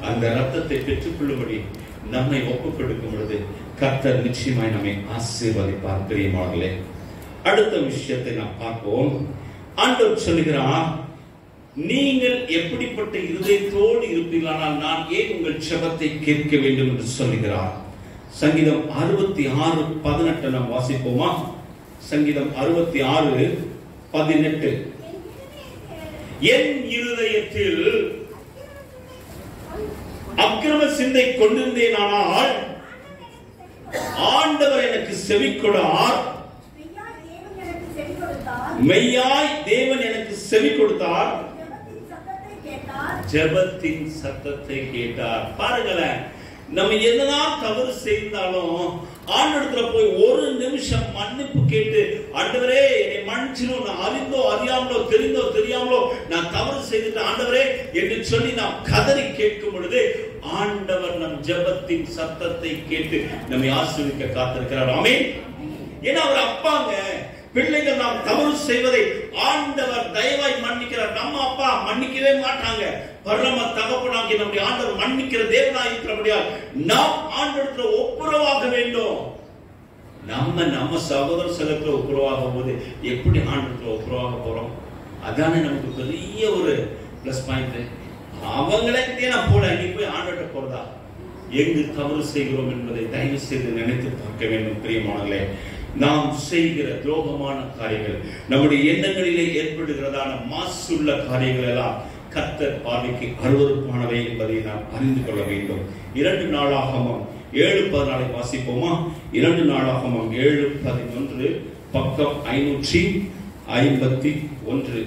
Speaker 1: அந்த ரத்தத்தை பெற்றுக்கொள்ளும்படி நம்மை ஒப்புக் கொடுக்கும் பொழுது கர்த்தர் நிச்சயமாய் நம்மை ஆசீர்வதிப்பார். பிரியமானவர்களே, அடுத்த விஷயத்தை நாம் பார்ப்போம். ஆண்டவர் சொல்லுகிறார், நீங்கள் எப்படிப்பட்ட இருதயத்தோடு இருப்பீர்களானால் நான் ஏன் உங்கள் ஜெபத்தை கேட்க வேண்டும் என்று சொல்லுகிறார். சங்கீதம் 66:18 நாம் வாசிப்போமா? சங்கீதம் 66:18. என் இருதயத்தில் அக்கிரம சிந்தை கொண்டிருந்தேனானால் ஆண்டவர் எனக்கு செவி கொடார். மெய்யாய் தேவன் எனக்கு செவி கொடுத்தார், ஜெபத்தின் சத்தத்தை கேட்டார். பாருங்களேன், நம்ம என்னதான் தவறு செய்தாலும் ஆண்டவரிடத்துல போய் ஒரு நிமிஷம் மன்னிப்பு கேட்டு, ஆண்டவரே என்னை மன்னிச்சிடும், நான் அறிந்தோ அறியாமலோ தெரிந்தோ தெரியாமலோ நான் தவறு செய்துட்டேன் ஆண்டவரே என்று சொல்லி நாம் கதறி கேட்கும் பொழுது ஆண்டவர் நம் ஜெபத்தின் சத்தத்தை கேட்டு நம்மை ஆசீர்வதிக்க காத்திருக்கிறார். ஆமென். ஏன்னா அவர் அப்பாங்க. பிள்ளைகள் நாம் தவறு செய்வதை ஆண்டவர் தயவாய் மன்னிக்கிறார். நம்ம அப்பா மன்னிக்கவே மாட்டாங்க. பரம தகப்பனாகிய நம்முடைய ஆண்டவர் மன்னிக்கிற தேவனாய் இருக்கிறபடியால் நாம் ஆண்டவரிடத்தில் ஒப்புரவாக வேண்டும். நம்ம சகோதர சகோதரத்துல ஒப்புரவாகும் போது எப்படி ஆண்டவரிடத்தில் ஒப்புரவாக போறோம்? அதானே நமக்கு பெரிய ஒரு பிளஸ் பாயிண்ட். அவங்களே நான் போல நீ போய் ஆண்டவர்கிட்ட போறதா? எங்கு தவறு செய்கிறோம் என்பதை தயவு செய்து நினைத்து பார்க்க வேண்டும். பிரியமானவர்களே, நாம் செய்கிற துரோகமான காரியங்கள், நம்முடைய எண்ணங்களிலே ஏற்படுகிறதான மாசுள்ள காரியங்கள் எல்லாம் கர்த்தர் பார்வைக்கு அருவருப்பானவை என்பதை நாம் அறிந்து கொள்ள வேண்டும். 2 நாளாகமம் 7:14 வாசிப்போமா? 2 நாளாகமம் 7:11 பக்கம் 551.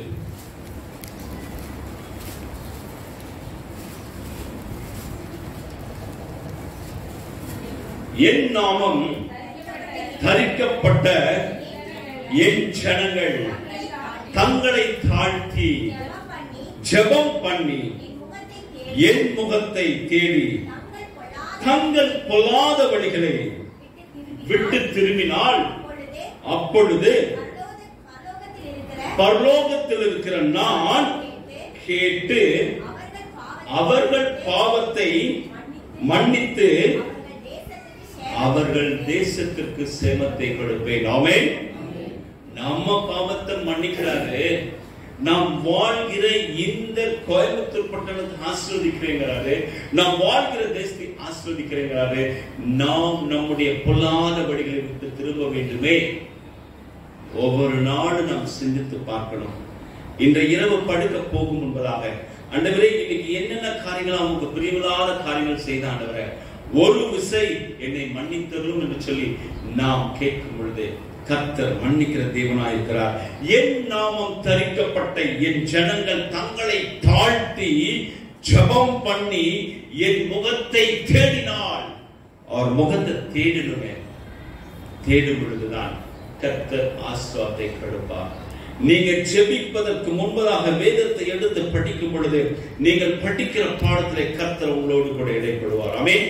Speaker 1: என் நாமம் தரிக்கப்பட்ட என் ஜனங்கள் தங்களை தாழ்த்தி ஜெபம் பண்ணி என் முகத்தை தேடி தங்கள் பொல்லாத வழிகளை விட்டு திரும்பினால் அப்பொழுது பரலோகத்தில் இருக்கிற நான் கேட்டு அவர்கள் பாவத்தை மன்னித்து அவர்கள் தேசத்திற்கு சேமத்தை கொடுப்பேன். ஆமென். நம்ம பாவத்தை மன்னிக்கிறாரு. நாம் வாழ்கிற இந்த கோயம்புத்தூர் பட்டணத்தை ஆசீர்வதிக்கிறேங்கிறாரு. நாம் வாழ்கிற தேசத்தை ஆசீர்வதிக்கிறேங்கிறாரு. நாம் நம்முடைய பொல்லாத வழிகளை விட்டு திரும்ப வேண்டுமே. ஒவ்வொரு நாளும் நாம் சிந்தித்து பார்க்கணும். இன்றைய இரவு படுக்க போகும் முன்பதாக, ஆண்டவரே இன்னைக்கு என்னென்ன காரியங்கள் அவங்க பிரியமில்லாத காரியங்கள் செய்த ஆண்டவரே ஒரு விசை என்னை மன்னித்தரும் என்று சொல்லி நாம் கேட்கும் பொழுது கர்த்தர் மன்னிக்கிற தேவனாய் இருக்கிறார். என் நாமம் தரிக்கப்பட்ட என் ஜனங்கள் தங்களை தாழ்த்தி ஜெபம் பண்ணி என் முகத்தை தேடினால், அவர் முகத்தை தேடிடுவேன். தேடும் பொழுதுதான் கர்த்தர் ஆசீர்வாதத்தை கொடுப்பார். நீங்கள் ஜெபிப்பதற்கு முன்பதாக வேதத்தை எடுத்து படிக்கும் பொழுது நீங்கள் படிக்கிற பாடத்திலே கர்த்தர் உங்களோடு கூட இடைப்படுவார். ஆமென்.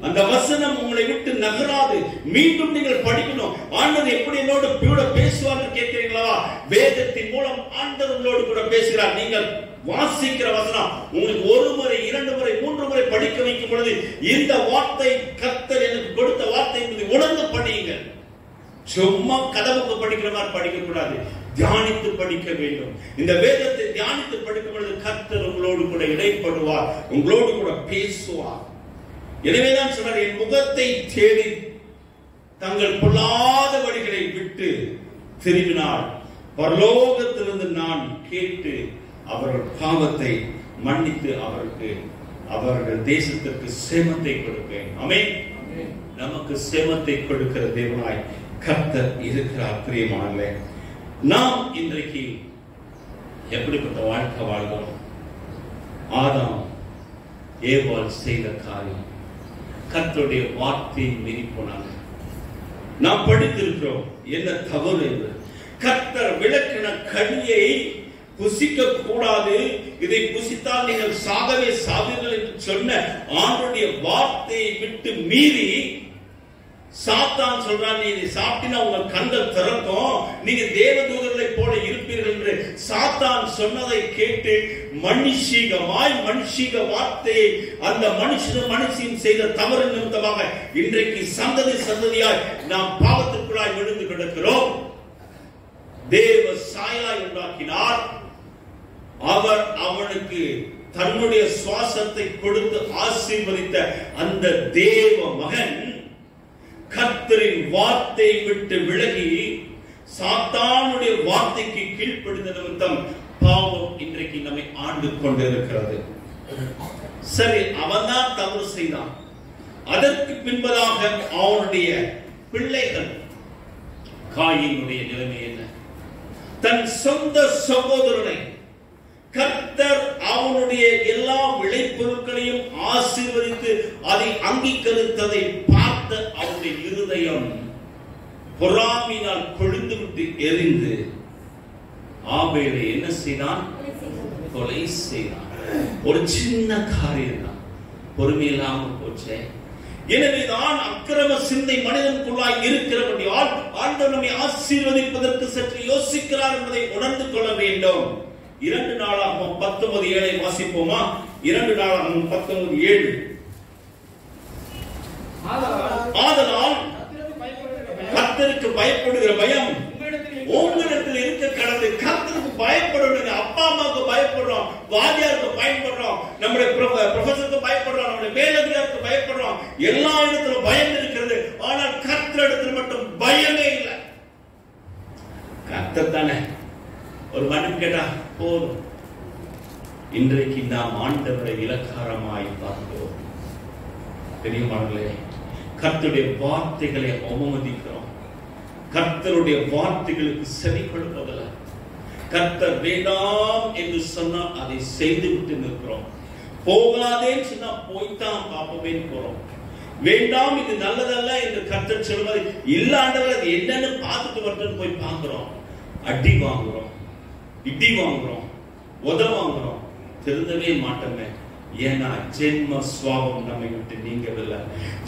Speaker 1: அந்த வசனம் உங்களை விட்டு நகராது. மீண்டும் நீங்கள் படிக்கணும். ஆண்டவர் எப்படி என்னோடு கூட பேசுவார்னு கேட்கிறீங்களா? வேதத்தின் மூலம் ஆண்டவர் உங்களோடு கூட பேசுகிறார். நீங்கள் வாசிக்கிற வசனம் உங்களுக்கு 1 முறை 2 முறை 3 முறை படிக்க வைக்கும் பொழுது இந்த வார்த்தை கர்த்தர் எனக்கு கொடுத்த வார்த்தை என்பதை உணர்ந்து படியுங்கள். சும்மா கதவுக்கு படிக்கிற மாதிரி படிக்க கூடாது, தியானித்து படிக்க வேண்டும். இந்த வேதத்தை தியானித்து படிக்கும் பொழுது கர்த்தர் உங்களோடு கூட இடைப்படுவார், உங்களோடு கூட பேசுவார். எனவேதான் சொன்னார், என் முகத்தை தேடி தங்கள் பொல்லாத வழிகளை விட்டு திரும்பினால் பரலோகத்திலிருந்து நான் கேட்டு அவர்கள் பாவத்தை மன்னித்து அவர்கள் தேசத்திற்கு சேமத்தை கொடுப்பேன். ஆமென். நமக்கு சேமத்தை கொடுக்கிற தேவனாய் கர்த்தர் இருக்கிறார். பிரியமானவர்களே, நாம் இன்றைக்கு எப்படிப்பட்ட வாழ்க்கை வாழ்கிறோம்? ஆதாம் ஏவாள் செய்த காரியம், கர்த்தருடைய வார்த்தையை மீறி போனாங்க. நாம் படித்திருக்கிறோம் என்ன தவறு என்று. கர்த்தர் விளக்கின கனியை புசிக்க கூடாது, இதை புசித்தால் நீங்கள் சாகவே சாவீர்கள் என்று சொன்ன ஆண்டவருடைய வார்த்தையை விட்டு மீறி சாத்தான் சொல்றான், நீ இதை சாப்பிட்டா உங்க கண்கள் திறக்கும், நீங்க தேவதூதர்களை போல இருப்பீர்கள் என்று சாத்தான் சொன்னதை கேட்டு மனுஷீக வார்த்தையை அந்த மனுஷியும் செய்த தவறு நிமித்தமாக இன்றைக்கு சந்ததியாய் நாம் பாவத்திற்குள்ளாய் விழுந்து கிடக்கிறோம். தேவ சாயலாய் உண்டாக்கினார். அவர் அவனுக்கு தன்னுடைய சுவாசத்தை கொடுத்து ஆசீர்வதித்த அந்த தேவ மகன் கர்த்தரின் வார்த்தையை விட்டு விலகி சாத்தானுடைய வார்த்தைக்கு கீழ்ப்படிந்த நிமித்தம் பாவம் இன்றைக்கு நம்மை ஆண்டு கொண்டிருக்கிறது. சரி, அவன் தான் தவறு செய்தான். அதற்கு பின்பதாக அவனுடைய பிள்ளைகள் காயினுடைய நிலைமை என்ன? தன் சொந்த சகோதரனை கர்த்தர் அவனுடைய எல்லா விளைபொருட்களையும் ஆசீர்வதித்து அதை அங்கீகரித்ததை பார்த்த அவனுடைய இருதயம் பொறாமையினால் கொழுந்து விட்டு எரிந்து ஆபேலை என்ன செய்தான்? கொலை செய்தான். ஒரு சின்ன காரியம் தான், பொறுமை இல்லாமல் போச்சே. எனவேதான் அக்கிரம சிந்தை மனிதனுக்குள்ளாய் இருக்கிறபடியால் ஆண்டவர் நம்மை ஆசீர்வதிப்பதற்கு சற்று யோசிக்கிறார் என்பதை உணர்ந்து கொள்ள வேண்டும். 2 நாளாகமம் 19:7 வாசிப்போமா? 2 நாளாகமம் 19:7. ஆதலால் கர்த்தருக்கு பயப்படுகிற பயம் உங்களிடத்தில் இருக்க கடந்து. கர்த்தருக்கு பயப்படுங்க. அப்பா அம்மாவுக்கு பயப்படுறோம், வாத்தியாருக்கு பயப்படுறோம், நம்முடைய ப்ரொஃபஸருக்கு பயப்படுறோம், நம்முடைய மேலதிகாரிக்கு பயப்படுறோம். எல்லா இடத்திலும் பயம் இருக்கிறது. ஆனால் கர்த்தரிடத்தில் மட்டும் பயமே இல்லை. கர்த்தர் தானே ஒரு மனம் கேட்டா போதும். இன்றைக்கு நாம் ஆண்டவரை இலக்காரமாய் பார்க்கிறோம். பெரியமானவர்களே, கர்த்தருடைய வார்த்தைகளை அவமதிக்கிறோம். கர்த்தருடைய வார்த்தைகளுக்கு செவி கொடுப்பதில்ல. கர்த்தர் வேண்டாம் என்று சொன்னா அதை செய்து விட்டு நிற்கிறோம். போகாதேன்னு சொன்னா போய்தான் பார்ப்போமே போறோம். வேண்டாம், இது நல்லதல்ல என்று கர்த்தர் சொல்வது இல்ல, ஆண்டவர் அது என்னன்னு பார்த்துட்டு வரட்டுன்னு போய் பார்க்கிறோம். அடி வாங்குறோம், இடி வாங்குறோம், உத வாங்குறோம், திருந்தவே மாட்டோமே. ஏன்னா ஜென்ம சுவாபம் நம்மை விட்டு நீங்கவில்லை.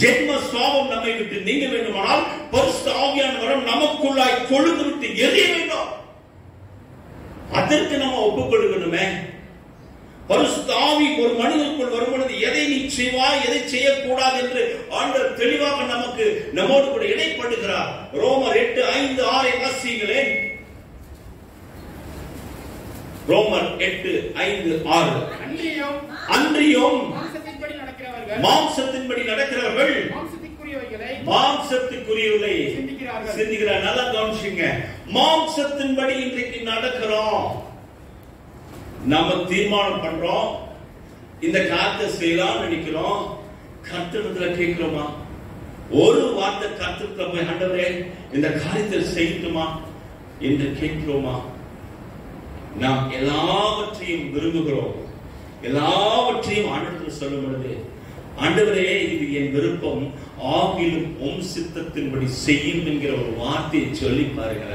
Speaker 1: ஜென்ம சுவாபம் நம்மை விட்டு நீங்க வேண்டுமானால் பரிசுத்த ஆவியானவர் நமக்குள்ளாய் கொழுந்து விட்டு எரிய வேண்டும். அதற்கு நம்ம ஒப்புக்கொடுக்கணுமே. பரிசுத்த ஆவி ஒரு மனிதனுக்குள் வரும் பொழுது எதை நீ செய்வாய், எதை செய்யக்கூடாது என்று ஆண்டவர் தெளிவாக நம்மோடு கூட இடைப்படுகிறார். ரோமர் 8:5-6 வாசிங்களேன். ரோமர் 8:5-6. அன்றியும் மாம்சத்தின்படி நடக்கிறவர்கள் மாம்சத்துக்குரியவர்களை சிந்திக்கிறார். நல்லா கவனிச்சுங்க. மாம்சத்தின்படி இன்றைக்கு நடக்கிறோம். நம்ம தீர்மானம் பண்றோம், இந்த காரியத்தை செய்யலாம் நினைக்கிறோம். கர்த்தரிடத்துல கேட்கிறோமா? ஒரு வார்த்தை கர்த்தரிடத்துல போய் ஆண்டவரே இந்த காரியத்தை செய்யட்டுமா என்று கேட்கிறோமா? நாம் எல்லாவற்றையும் விரும்புகிறோம், எல்லாவற்றையும் ஆண்டவரிடத்தில் சொல்லும் பொழுது ஆண்டவரே இது என் விருப்பம், ஆகிலும் உம் சித்தத்தின்படி செய்யும் என்கிற ஒரு வார்த்தையை சொல்லி பாருங்க.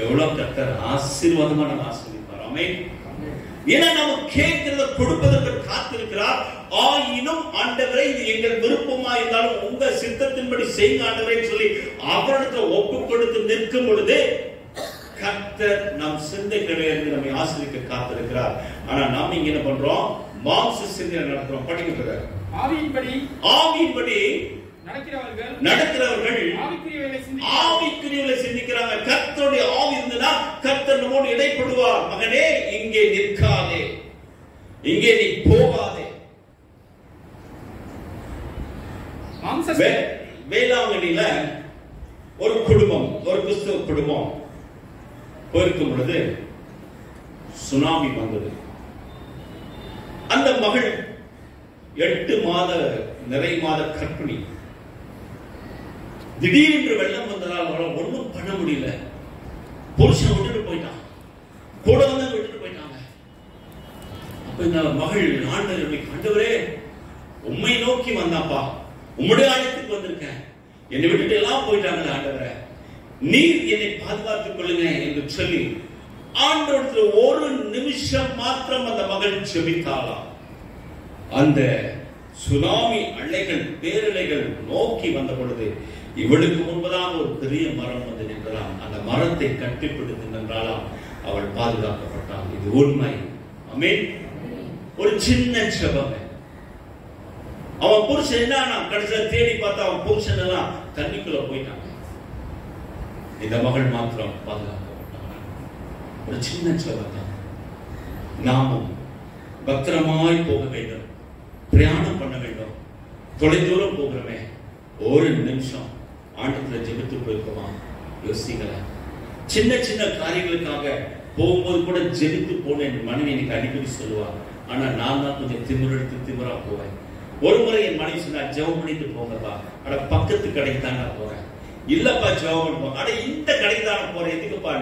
Speaker 1: எவ்வளவு கர்த்தர் ஆசீர்வாதமா நம்ம ஆசீர்வதிப்பார். ஆமென். ஏன்னா நம்ம கேட்கிறத கொடுப்பதற்கு காத்திருக்கிறார். ஆயினும் ஆண்டவரே இது எங்கள் விருப்பமா இருந்தாலும் உங்க சித்தத்தின்படி செய்யுங்க ஆண்டவரே சொல்லி அவரிடத்துல ஒப்பு கொடுத்து நிற்கும் பொழுது கர்த்தர் நம் சிந்தைகளை நம்மை ஆசீர்வதிக்க காத்திருக்கிறார். ஆனா நாம இங்க என்ன பண்றோம்? மாம்ச சிந்தை நடக்கிறோம். படிக்கிறது ஆவியின்படி நடக்கிறவர்கள் ஆவிக்குரியவர்களை சிந்திக்கிறாங்க. கர்த்தருடைய ஆவி இருந்தனா கர்த்தர் நம்மோடு இடைப்படுவார். மகனே, இங்கே நிற்காதே, இங்கே நீ போகாதே. வேளாங்கண்ணில ஒரு குடும்பம், ஒரு கிறிஸ்தவ குடும்பம் போயிருக்கும் பொழுது சுனாமி வந்தது. அந்த மகள் 8 மாத நிறை மாத கர்ப்பிணி. திடீரென்று வெள்ளம் வந்ததால் அவளால் ஒன்றும் பண்ண முடியல. புருஷன் விட்டுட்டு போயிட்டான், கூட வந்து விட்டுட்டு போயிட்டாங்க. அப்ப இந்த மகள் ஆண்டவரே, உம்மை நோக்கி வந்தாப்பா, உம்முடைய ஆலயத்துக்கு வந்திருக்கேன், என்னை விட்டுட்டு எல்லாம் போயிட்டாங்க ஆண்டவரே, நீர் என்னை பாதுகாத்துக் கொள்ளுங்க என்று சொல்லி ஆண்டவரத்தில் ஒரு நிமிஷம் மாத்திரம் அந்த மகள் ஜெபித்தாளாம். அந்த சுனாமி அலைகள் பேரலைகள் நோக்கி வந்த பொழுது இவளுக்கு முன்பதாக ஒரு பெரிய மரம் வந்து நின்றாம். அந்த மரத்தை கட்டிப்பிடித்து நின்றாலாம். அவள் பாதுகாக்கப்பட்டாள். இது உண்மை. ஆமென். ஒரு சின்ன ஜெபம். அவன் புருஷன் என்ன கடைசியில தேடி பார்த்தா அவன் புருஷன் எல்லாம் தண்ணிக்குள்ள போயிட்டாங்க. இந்த மகள் மாத்திரம் பாதுகாக்கப்பட்டாள். ஒரு சின்ன ஜெபம். நாமும் பத்திரமாய் போக வேண்டும், பிரயாணம் பண்ண வேண்டும். தொலைதூரம் போகிறோமே, ஒரு நிமிஷம் ஆண்டவரத்துல ஜெபித்து போயிருக்கோமா? யோசிக்கல. சின்ன சின்ன காரியங்களுக்காக போகும்போது கூட ஜெபித்து போனேன் மனைவி எனக்கு அடிக்கடி சொல்லுவா. ஆனா நான் தான் கொஞ்சம் திமிரா போவேன். ஒரு முறை என் மனைவி சொன்னா, ஜெபம் பண்ணிட்டு போங்கப்பா. அட பக்கத்து கடைக்கு தான் நான் போறேன். இல்லப்பா ஜெபம் பண்ணி போங்க. அட இந்த கடைக்கு தான் போறேன், எதுக்குப்பா?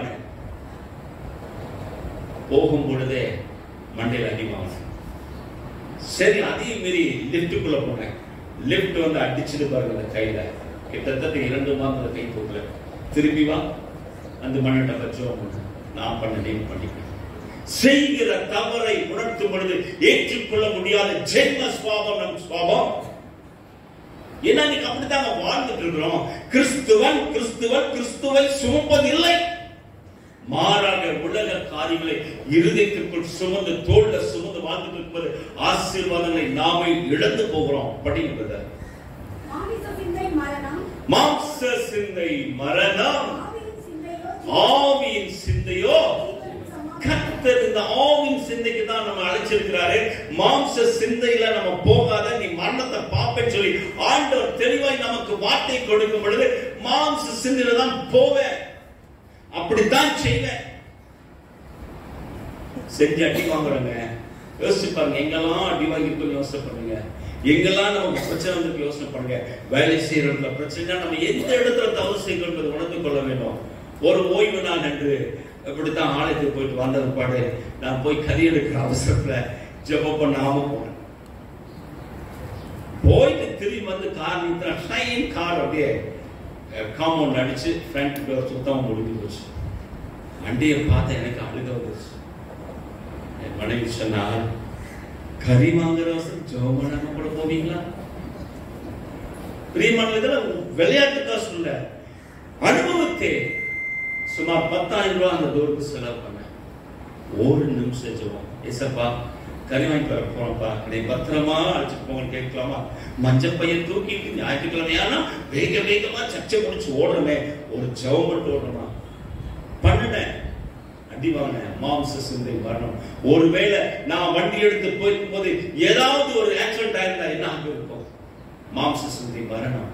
Speaker 1: போகும் பொழுதே மண்டையில் அடிவாங்க. சரி, அதையும் மீறி லிப்டுக்குள்ள போனேன். லிப்ட் வந்து அடிச்சுட்டு பாருங்க அந்த கையில. கிட்டத்தட்ட 2 மாதம் கை போகல. திரும்பி வா, அந்த மண்ணை பச்சோம் நான் பண்ண நீங்க பண்ணிக்கிறேன். செய்கிற தவறை உணர்த்தும் பொழுது ஏற்றுக்கொள்ள முடியாத ஜென்ம சுவாபம் நம் சுவாபம். ஏன்னா நீங்க அப்படித்தாங்க வாழ்ந்துட்டு இருக்கிறோம். கிறிஸ்துவை சுமப்பதில்லை. மாறாக உலக காரியங்களை இருதயத்திற்குள் சுமந்து தோல்ல சுமந்து வாழ்ந்துட்டு இருக்கும்போது ஆசீர்வாதங்களை நாமே இழந்து போகிறோம். படிக்கிறது மாம்ச சிந்தை மரணம், ஆவியின் சிந்தையோ. கர்த்தர் இந்த ஆவியின் சிந்தைக்கு தான் நம்ம அழைச்சிருக்கிறாரு. மாம்ச சிந்தையில நம்ம போகாத, நீ மரணத்தை பாப்பேன்னு சொல்லி ஆண்டவர் தெளிவாய் நமக்கு வார்த்தை கொடுக்கும் பொழுது மாம்ச சிந்தையில தான் போவேன், அப்படித்தான் செய்வேன். செஞ்சு அடி வாங்குறாங்க. யோசிச்சு பாருங்க, எங்கெல்லாம் அடி வாங்கிருக்கோம் யோசனை பண்ணுங்க. எங்கெல்லாம் நமக்கு பிரச்சனை வந்து யோசனை பண்ணுங்க. வேலை செய்யறதுல பிரச்சனை, நம்ம எந்த இடத்துல தவறு செய்யணும் உணர்ந்து கொள்ள வேண்டும். ஒரு ஓய்வு நாள் என்று இப்படித்தான் ஆலயத்துக்கு போயிட்டு வந்தது பாடு நான் போய் கறி எடுக்கிற அவசரத்துல ஜெபம் பண்ணாம போனேன். போயிட்டு திரும்பி வந்து கார் நிறுத்தின கார் அப்படியே காம்பவுண்ட் அடிச்சு ஃப்ரண்ட் டோர் சுத்தமா முடிஞ்சு போச்சு. வண்டியை பார்த்த எனக்கு அழுக வந்துச்சு. என் மனைவி சொன்னா, கறி வாங்குற அவசரம் ஜெபம் பண்ணாம கூட போவீங்களா? பிரியமானதுல விளையாட்டுக்கா சொல்ல, அனுபவத்தே. சுமார் 10,000 ரூபாய் அந்த டோருக்கு செலவு பண்ணேன். ஒரு நிமிஷம் ஜெபம். ஏசப்பா, கறி வாங்கி வர போறோம்ப்பா, என்னை பத்திரமா அழைச்சிட்டு போங்கன்னு கேட்கலாமா? மஞ்சள் பையன் தூக்கிட்டு ஞாயிற்றுக்கிழமையானா வேகமா சர்ச்சை முடிச்சு ஓடுறமே, ஒரு ஜெபம் மட்டும் ஓடுறமா பண்ணுனேன். அடிவாங்க. மாம்ச சிந்தை வரணும். ஒருவேளை நான் வண்டி எடுத்து போயிருக்கும் போது ஏதாவது ஒரு ஆக்சிடென்ட் ஆயிருந்தா என்ன ஆக இருக்கும்? மாம்ச சிந்தை வரணும்.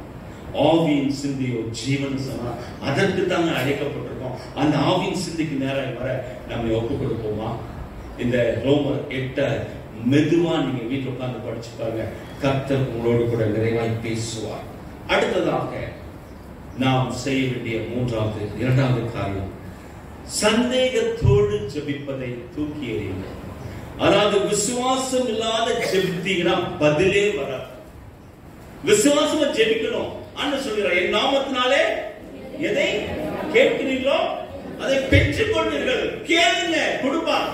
Speaker 1: ஆவியின் சிந்தையோ ஜீவன் சொன்னா அதற்கு தாங்க அழைக்கப்பட்டிருக்கோம். அந்த ஆவியின் சிந்தைக்கு நேரம் வர நம்ம ஒப்பு கொடுப்போமா? இந்த ரோமர் 8 மெதுவா நீங்க வீட்டில் உட்கார்ந்து படிச்சு பாருங்க. கர்த்தர் உங்களோடு கூட நிறைவாய் பேசுவார். அடுத்ததாக நாம் செய்ய வேண்டிய 2வது காரியம், சந்தேகத்தோடு ஜெபிப்பதை தூக்கி எறியுங்க. அதாவது விசுவாசம் இல்லாத ஜெபித்தீங்கன்னா பதிலே வராது. விசுவாசமா ஜெபிக்கணும். ஆண்டவர் சொல்கிறார், என் நாமத்தினாலே எதை கேட்கிறீர்களோ அதை பெற்றுக் கொள்வீர்கள். கேளுங்க, கொடுப்பார்.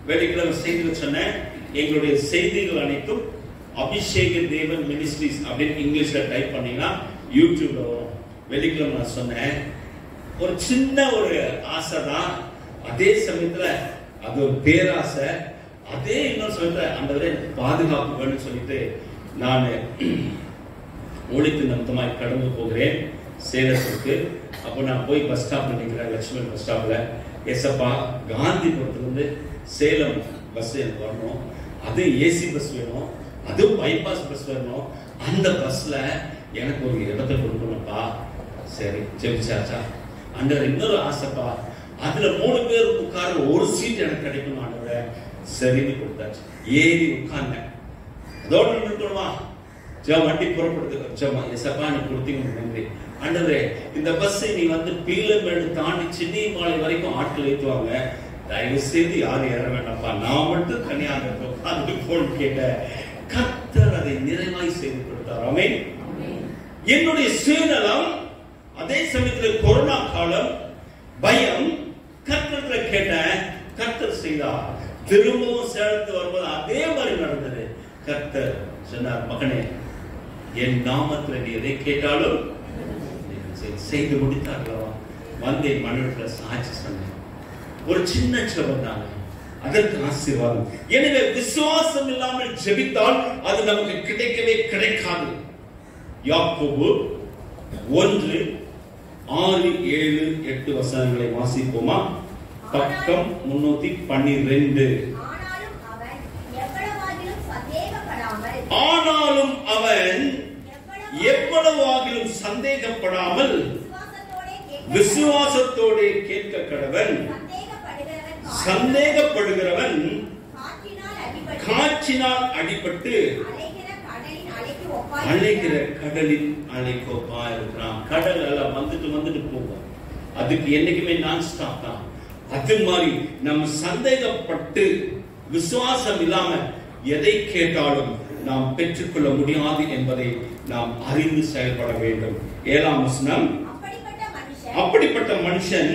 Speaker 1: வெள்ளிக்கிழமை செய்திகள் சொன்னேன். எங்களுடைய செய்திகள் அனைத்தும் அபிஷேக தேவன் மினிஸ்ட்ரிஸ் அப்படின்னு இங்கிலீஷ்ல டைப் பண்ணீங்கன்னா யூடியூப்ல வரும். வெள்ளிக்கிழமை நான் சொன்னேன், ஒரு சின்ன ஒரு ஆசை தான், அதே சமயத்துல அது ஒரு பேராசை. அதே இன்னொரு சமயத்துல அந்த பாதுகாப்பு வேணும்னு சொல்லிட்டு நான் ஊழியத்தின் நிமித்தமாய் கடந்து போகிறேன் சேலத்துக்கு. அப்போ நான் போய் பஸ் ஸ்டாப்ல நிற்கிறேன், லட்சுமண் பஸ் ஸ்டாப்ல. ஏசப்பா, காந்திபுரத்துலேருந்து சேலம் பஸ் எனக்கு வரணும், அது ஏசி பஸ் வேணும், அதுவும் பைபாஸ் பஸ் வரணும், அந்த பஸ்ல எனக்கு ஒரு இடத்தை கொடுக்கணும்ப்பா. சரி, ஜெபிச்சாச்சா? ஆண்டவர் இன்னொரு ஆசைப்பா, அதுல 3 பேர் உட்கார ஒரு சீட் எனக்கு கிடைக்கணும் ஆண்டவரே. சரின்னு கொடுத்தாச்சு. ஏறி உட்கார்ந்தேன். அதோட நின்றுமா வண்டி புறப்படுத்து. ஏசப்பா நீ கொடுத்தீங்க, நன்றி ஆண்டவரே. இந்த பஸ் நீ வந்து பீலமேடு தாண்டி சென்னிமலை வரைக்கும் ஆட்கள் ஏற்றுவாங்க, தயவு செய்து யாரும் ஏற வேண்டாம்ப்பா, நான் மட்டும் தனியாக உட்கார்ந்து போன் கேட்ட. கர்த்தர் அதை நிறைவாய் செய்து கொடுத்தார். ஆமென். என்னுடைய சுயநலம், அதே சமயத்தில் கொரோனா காலம், பயம், கர்த்தர் கேட்டேன், கர்த்தர் செய்தார். திரும்பவும் சேலத்து வரும்போது அதே மாதிரி நடந்தது. கர்த்தர் சொன்னார், மகனே, என் நாமத்தில் நீ எதை கேட்டாலும் செய்து முடித்தார்களா. வந்து என் மனதில் சாட்சி சொன்னேன். ஒரு சின்ன ஜெபம் தான், அதற்கு ஆசீர்வாதம். எனவே விசுவாசம் இல்லாமல் ஜெபித்தால் அது நமக்கு கிடைக்கவே கிடைக்காது. யாக்கோபு 1, 6, 7, 8 வசனங்களை வாசிப்போமா? பக்கம் 312. ஆனாலும் அவன் எவ்வளவாகிலும் சந்தேகப்படாமல் விசுவாசத்தோடு கேட்க கடவன். சந்தேகப்படுகிறவன் காற்றினால் அடிபட்டு அலைகிற கடலின் அலைக்கு ஒப்பா இருக்கிறான். கடல் எல்லாம் வந்துட்டு போகும், அதுக்கு என்னைக்குமே நான் ஸ்டாப் தான். அது மாதிரி நம்ம சந்தேகப்பட்டு விசுவாசம் இல்லாம எதை கேட்டாலும் நாம் பெற்றுக்கொள்ள முடியாது என்பதை நாம் அறிந்து செயல்பட வேண்டும். 7ஆம் வசனம், அப்படிப்பட்ட மனுஷன்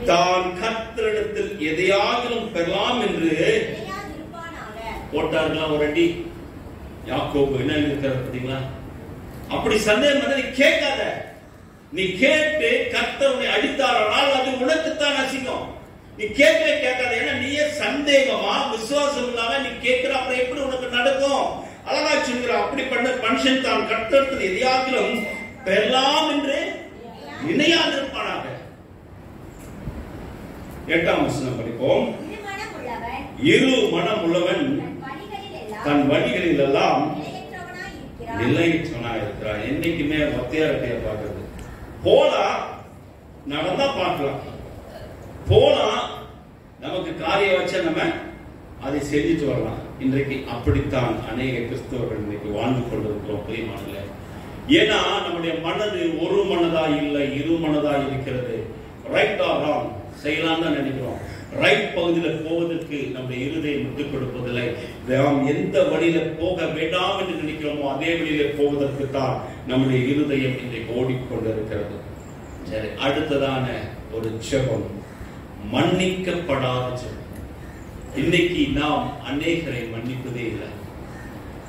Speaker 1: தான் கர்த்தரிடத்தில் எதையாகிலும் பெறலாம் என்று போட்டார்களா ஒரு அடி. யாக்கோபு என்ன இருக்கிறது பார்த்தீங்களா? அப்படி சந்தேகம் வந்து நீ கேட்காத. நீ கேட்டு கர்த்தரை அடித்தாரானால் அது உனக்குத்தான் அசிங்கம். நீ கேட்கவே கேட்காத. ஏன்னா நீயே சந்தேகமா விசுவாசம் இல்லாம நீ கேட்கிற, அப்புறம் எப்படி உனக்கு நடக்கும்? அழகா சொல்கிற, அப்படிப்பட்ட மனுஷன் தான் கர்த்தரிடத்தில் எதையாகிலும் பெறலாம் என்று நினையாதிருப்பானாக. 8ஆம் வசனம் படிப்போம். இரு மனம் உள்ளவன் தன் வழிகளில் எல்லாம் நிலையற்றவனாய் இருக்கிறான். என்னைக்குமே ஒத்தையாரட்டைய பார்க்கிறது. போலாம், நடந்தா பார்க்கலாம், போலாம், நமக்கு காரியம் வச்சா நம்ம அதை செஞ்சுட்டு வரலாம். இன்றைக்கு அப்படித்தான் அநேக கிறிஸ்தவர்கள் இன்றைக்கு வாழ்ந்து கொண்டிருக்கிறோம் பிரியமானவர்களே. ஏன்னா நம்முடைய மனது ஒரு மனதா இல்லை, இரு மனதா இருக்கிறது. ரைட் ஆர் ராங் செய்யலாம் தான் நினைக்கிறோம். ரைட் பகுதியில போவதற்கு நம்முடைய இருதயம் விட்டுக் கொடுப்பதில்லை. நாம் எந்த வழியில போக வேண்டாம் என்று நினைக்கிறோமோ அதே வழியில போவதற்கு தான் நம்முடைய இருதயம் இன்றைக்கு ஓடிக்கொண்டிருக்கிறது. சரி, அடுத்ததான ஒரு ஜெபம், மன்னிக்கப்படாத ஜெபம். இன்னைக்கு நாம் அநேகரை மன்னிப்பதே இல்லை.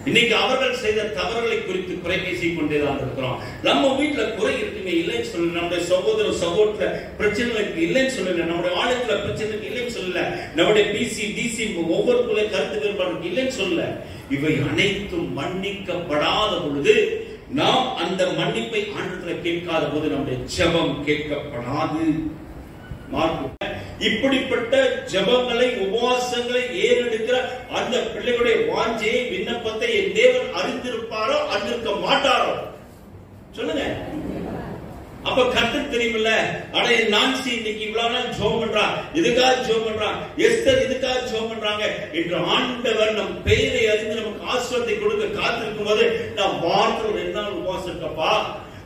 Speaker 1: இன்னைக்கு அவர்கள் செய்த தவறுகளை குறித்து குறை பேசிக் கொண்டேதான் இருக்கிறோம். நம்ம வீட்டுல குறை இருக்குமே இல்லைன்னு சொல்லல, நம்முடைய சகோதர சகோதர பிரச்சனைகளுக்கு இல்லைன்னு சொல்லல, நம்முடைய ஆளுத்துல பிரச்சனைக்கு இல்லைன்னு சொல்லல, நம்முடைய பிசி டிசி ஒவ்வொருக்குள்ள கருத்து வேறுபாடு இல்லைன்னு சொல்லல. இவை அனைத்தும் மன்னிக்கப்படாத பொழுது, நாம் அந்த மன்னிப்பை ஆண்டவரை கேட்காத போது நம்முடைய ஜெபம் கேட்கப்படாது. இப்படிப்பட்ட ஜெபங்களை உபவாசங்களை ஏறெடுக்கிற அந்த பிள்ளைகளுடைய வாஞ்சையை விண்ணப்பத்தை என் தேவன் அறிந்திருப்பாரோ அறிந்திருக்க மாட்டாரோ சொல்லுங்க. அப்ப கர்த்தருக்கு தெரியுமில்ல, அடைய நான்சி இன்னைக்கு இவ்வளவு நாள் ஜெபம் பண்றா, இதுக்காக ஜெபம் பண்றான், எஸ்தர் இதுக்காக ஜெபம் பண்றாங்க என்று ஆண்டவர் நம் பெயரை அறிந்து நமக்கு ஆசீர்வாதத்தை கொடுக்க காத்திருக்கும் போது நாம் வாரத்தில் 2 நாள் உபவாசம் இருக்கப்பா,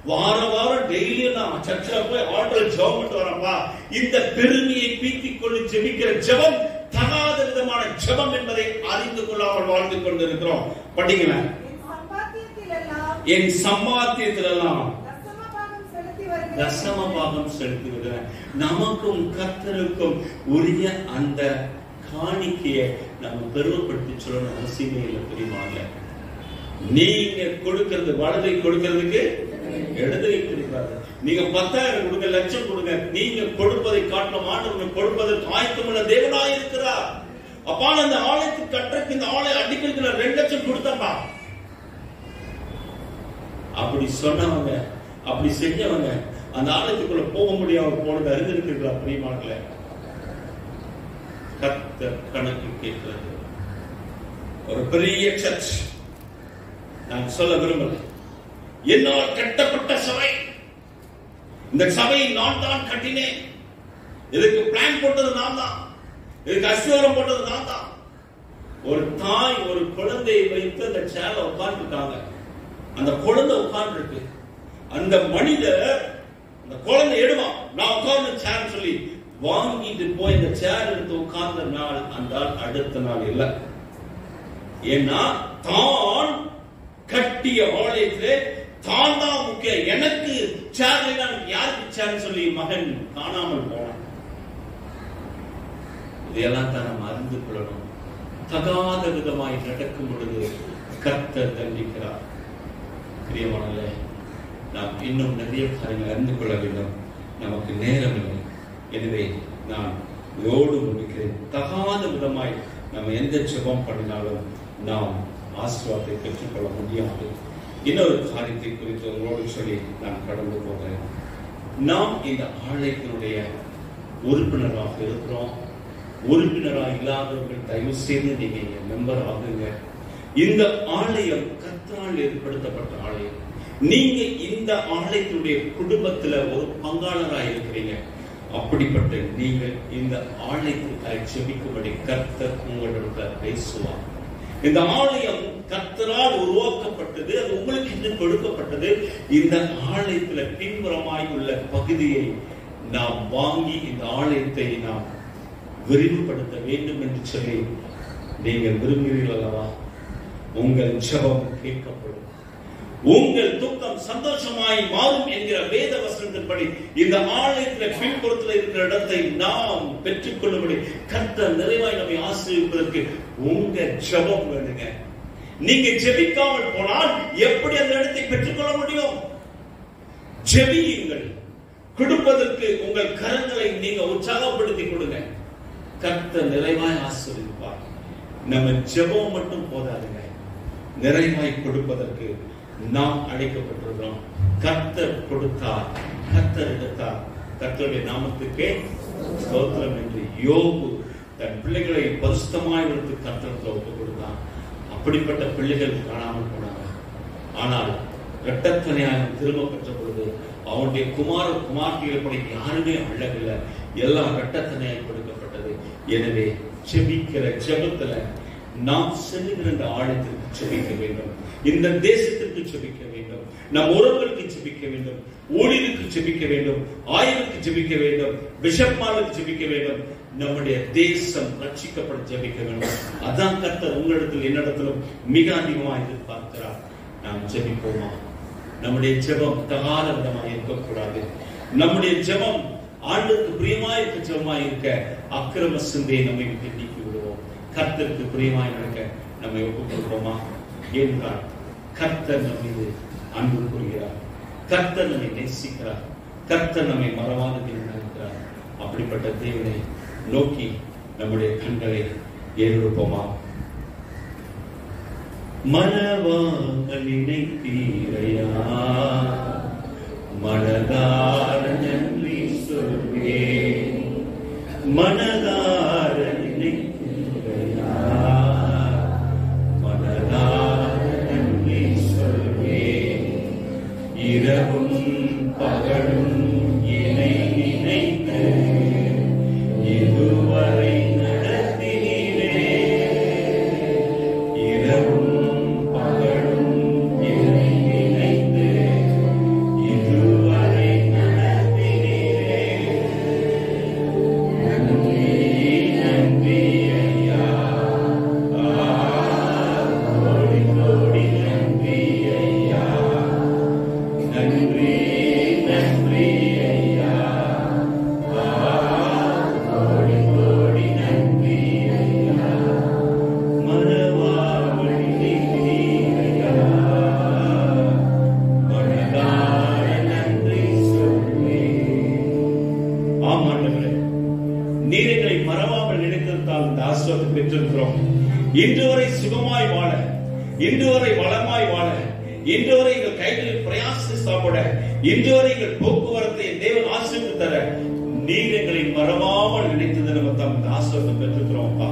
Speaker 1: வாரம் டெய்லி நான் சர்ச்சில் போய் ஆர்டர் ஜெபம் பண்ணிட்டு வரப்பா. இந்த பெருமையை பீத்திக் கொண்டு ஜெபிக்கிற ஜெபம் தகாத விதமான ஜெபம் என்பதை அறிந்து கொள்ளாமல் வாழ்ந்து கொண்டிருக்கிறோம். படிங்களா? என் சம்பாத்தியத்திலெல்லாம் தசமபாகம் செலுத்தி வருகிறேன். நமக்கும் கர்த்தருக்கும் உரிய அந்த காணிக்கையை நம்ம பெருமைப்படுத்தி சொல்லணும் அவசியமே இல்லை. தெரியுமாங்க, நீங்க கொடுக்கிறது வலதை கொடுக்கிறதுக்கு இடது வைத்திருக்கிறார்கள். நீங்க 10,000 கொடுங்க, லட்சம் கொடுங்க, நீங்க கொடுப்பதை காட்டிலும் ஆண்டவர் கொடுப்பதற்கு ஆயத்தமுள்ள தேவனாய் இருக்கிறார். அப்பா அந்த ஆலயத்துக்கு கட்டுறதுக்கு இந்த ஆலய அடிக்கலுக்கு 2 லட்சம் கொடுத்தப்பா, அப்படி சொன்னவங்க, அப்படி செஞ்சவங்க அந்த ஆலயத்துக்குள்ள போக முடியாம போனது அறிந்திருக்கிறீர்களா பிரியமானவர்களே? கர்த்தர் கணக்கு கேட்கிறது. ஒரு பெரிய சர்ச் நான் சொல்ல விரும்பல, என்னால் கட்டப்பட்ட சபை, இந்த சபையை நான் தான் கட்டினேன், இதுக்கு பிளான் போட்டது நான் தான், இதுக்கு அஸ்திவாரம் போட்டது நான் தான். ஒரு தாய் ஒரு குழந்தையை வைத்து அந்த சேர்ல உட்கார்ந்துருக்காங்க. அந்த குழந்தை உட்கார்ந்து இருக்கு. அந்த மனிதர் அந்த குழந்தை எடுமா, நான் உட்கார்ந்து சேர் சொல்லி வாங்கிட்டு போய் இந்த சேர் எடுத்து உட்கார்ந்த நாள் அந்த அடுத்த நாள் இல்லை. ஏன்னா தான் கட்டிய ஆலயத்திலே தான் தான் முக்கிய, எனக்கு சேர் யாருக்கு சேர் சொல்லி மகன் காணாமல் போனான். இதையெல்லாம் தான் நம்ம அறிந்து கொள்ளணும். தகாத விதமாய் நடக்கும் பொழுது கர்த்தர் தண்டிக்கிறார். பிரியமானவர்களே, நாம் இன்னும் நிறைய காரியங்களை அறிந்து கொள்ள வேண்டும். நமக்கு நேரம் இல்லை. எனவே நான் இதோடு முடிக்கிறேன். தகாத விதமாய் நம்ம எந்த ஜெபம் பண்ணினாலும் நாம் ஆசீர்வாதத்தை பெற்றுக்கொள்ள முடியாது. இன்னொரு காரியத்தை குறித்து உங்களோடு சொல்லி நான் கடந்து போகிறேன். நாம் இந்த ஆலயத்தினுடைய உறுப்பினராக இருக்கிறோம். உறுப்பினராக இல்லாதவர்கள் தயவு செய்து நீங்க மெம்பர் ஆகுங்க. இந்த ஆலயம் கர்த்தரால் ஏற்படுத்தப்பட்ட ஆலயம். நீங்க இந்த ஆலயத்தினுடைய குடும்பத்துல ஒரு பங்காளராக இருக்கிறீங்க. அப்படிப்பட்ட நீங்கள் இந்த ஆலயத்துக்காக செபிக்கும்படி கர்த்தர் உங்களோட பேசுவார். இந்த ஆலயம் கர்த்தரால் உருவாக்கப்பட்டது, அது உங்களுக்கு இன்னும் கொடுக்கப்பட்டது. இந்த ஆலயத்துல பின்புறமாய் உள்ள பகுதியை நாம் வாங்கி இந்த ஆலயத்தை நாம் விரிவுபடுத்த வேண்டும் என்று சொல்லி நீங்கள் விரும்புகிறீர்கள் அல்லவா? உங்கள் ஜெபம் கேட்கப்படும், உங்கள் துக்கம் சந்தோஷமாய் மாறும் என்கிற வேத வசனத்தின்படி இந்த ஆலயத்தில் பின்புறத்தில் இருக்கிற இடத்தை நாம் பெற்றுக் கொள்ளும்படி கர்த்தர் நிறைவாய் நம்மை ஆசீர்வதிப்பதற்கு உங்க ஜெபம் வேணுங்க. நீங்க ஜெபிக்காமல் போனால் எப்படி அந்த இடத்தை பெற்றுக்கொள்ள முடியும்? ஜெபியுங்கள். கொடுப்பதற்கு உங்கள் கரங்களை நீங்க உற்சாகப்படுத்தி கொடுங்க. கர்த்தர் நிறைவாய் ஆசீர்வதிப்பார். நம்ம ஜெபம் மட்டும் போதாதுங்க, நிறைவாய் கொடுப்பதற்கு நாம் அழைக்கப்பட்டிருக்கிறோம். கர்த்தர் கொடுத்தார், கர்த்தர் எடுத்தார். கர்த்தருடைய நாமத்துக்கே ஸ்தோத்திரம் என்று யோபு தன் பிள்ளைகளை பரிசுத்தமாய் வைத்து கர்த்தருக்கு ஒப்புக் கொடுத்தான். அப்படிப்பட்ட பிள்ளைகள் காணாமல் போனாங்க. ஆனால் இரட்டத்தனையாக திரும்ப பெற்ற பொழுது அவனுடைய குமார்த்திகள் படி யாருமே அழகில்லை, எல்லாம் இரட்டத்தனையாக கொடுக்கப்பட்டது. எனவே செபிக்கிற ஜெபத்துல நாம் செல்லுகிற இந்த ஆலயத்திற்கு செபிக்க வேண்டும், இந்த தேசத்திற்கு செபிக்க வேண்டும், நம் உறவுகளுக்கு செபிக்க வேண்டும், ஊழியருக்கு செபிக்க வேண்டும், ஆயருக்கு செபிக்க வேண்டும், பிஷப்மாருக்கு செபிக்க வேண்டும். நம்முடைய தேசம் ரட்சிக்கப்பட ஜெபிக்க வேண்டும். அதான் கர்த்தர் உங்களிடத்தில் என்னிடத்திலும் மிக அதிகமாக எதிர்பார்க்கிறார். நாம் ஜெபிப்போமா? நம்முடைய ஜெபம் தகாத விதமாக இருக்கக்கூடாது. நம்முடைய ஜெபம் ஆண்டுக்கு பிரியமாய் இருக்க ஜெபமாய் இருக்க அக்கிரம சிந்தையை நம்மை விட்டு நீக்கி விடுவோம். கர்த்தருக்கு பிரியமாய் நடக்க நம்மை ஒப்புக் கொடுப்போமா? ஏனென்றால் கர்த்தர் நம் மீது அன்பு கூறுகிறார், கர்த்தர் நம்மை நேசிக்கிறார், கர்த்தர் நம்மை மறவாத நினைக்கிறார். அப்படிப்பட்ட தேவனை நோக்கி நம்முடைய கண்களை ஏறெடுப்போமா? மனவாங்கள் நினைத்தீரையா, மனதார நன்றி சொல்வே, மனதார நினைத்தீரையா, மனதார நன்றி சொல்வே. இரவும் பகலும் என்னை நினைத்து இதுவரை நடத்தினீரே. இரவும் பகலும் என்னை நினைத்து இதுவரை நடத்தினீரே. நன்றி நன்றி ஐயா, கோடி கோடி நன்றி ஐயா, நன்றி நன்றி ஐயா, கோடி கோடி நன்றி ஐயா. மனவாழ்வு நீரையா, மனதார நன்றி சொல்வே. ஆமாண்டவரே, நீர் எங்களை மறவாமல் நினைத்திருந்தால் இந்த ஆசீர்வாதத்தை பெற்றிருக்கிறோம். இன்று வரை சுகமாய் வாழ, இன்று வரை வளமாய் வாழ இன்று வரை எங்கள் கைகளில் பிரயாசத்தை சாப்பிட, இன்று வரை எங்கள் போக்குவரத்தை தேவன் ஆசீர்வதித்து தர நீர் எங்களை மறவாமல் நினைத்தது நிமித்தம் இந்த ஆசீர்வாதம் பெற்றிருக்கிறோம்ப்பா.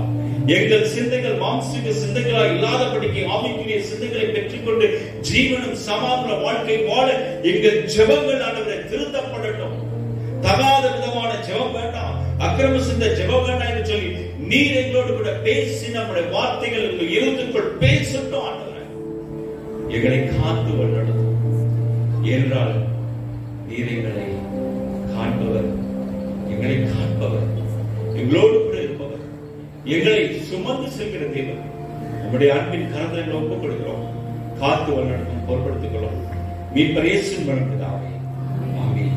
Speaker 1: எங்கள் சிந்தைகள் மாம்சீக சிந்தைகளாக இல்லாதபடிக்கு ஆவிக்குரிய சிந்தைகளை பெற்றுக்கொண்டு ஜீவனும் சமாதான வாழ்க்கை வாழ எங்கள் ஜெபங்கள் ஆண்டவரை திருத்தப்படட்டும். தகாத விதமான ஜெபம் வேண்டாம், அக்கிரம சிந்த ஜெபம் வேண்டாம் என்று சொல்லி நீர் எங்களோடு கூட பேசி நம்முடைய வார்த்தைகள் உங்கள் இருத்துக்குள் பேசட்டும் ஆண்டவரை. எங்களை காத்து வழிநடத்தும். என்றால் நீர் எங்களை காண்பவர், எங்களை காண்பவர், எங்களோடு கூட இருப்பவர், எங்களை சுமந்து செல்கிற தேவன். நம்முடைய அன்பின் கரங்களை ஒப்புக் கொடுக்கிறோம். காத்து வழிநடத்தும் பொறுப்படுத்திக் கொள்ளும். மீட்பர் இயேசுவின் மூலமாகவே. ஆமென்.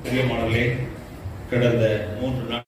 Speaker 1: பிரியமானவர்களே, கடந்த 3 நாட்கள்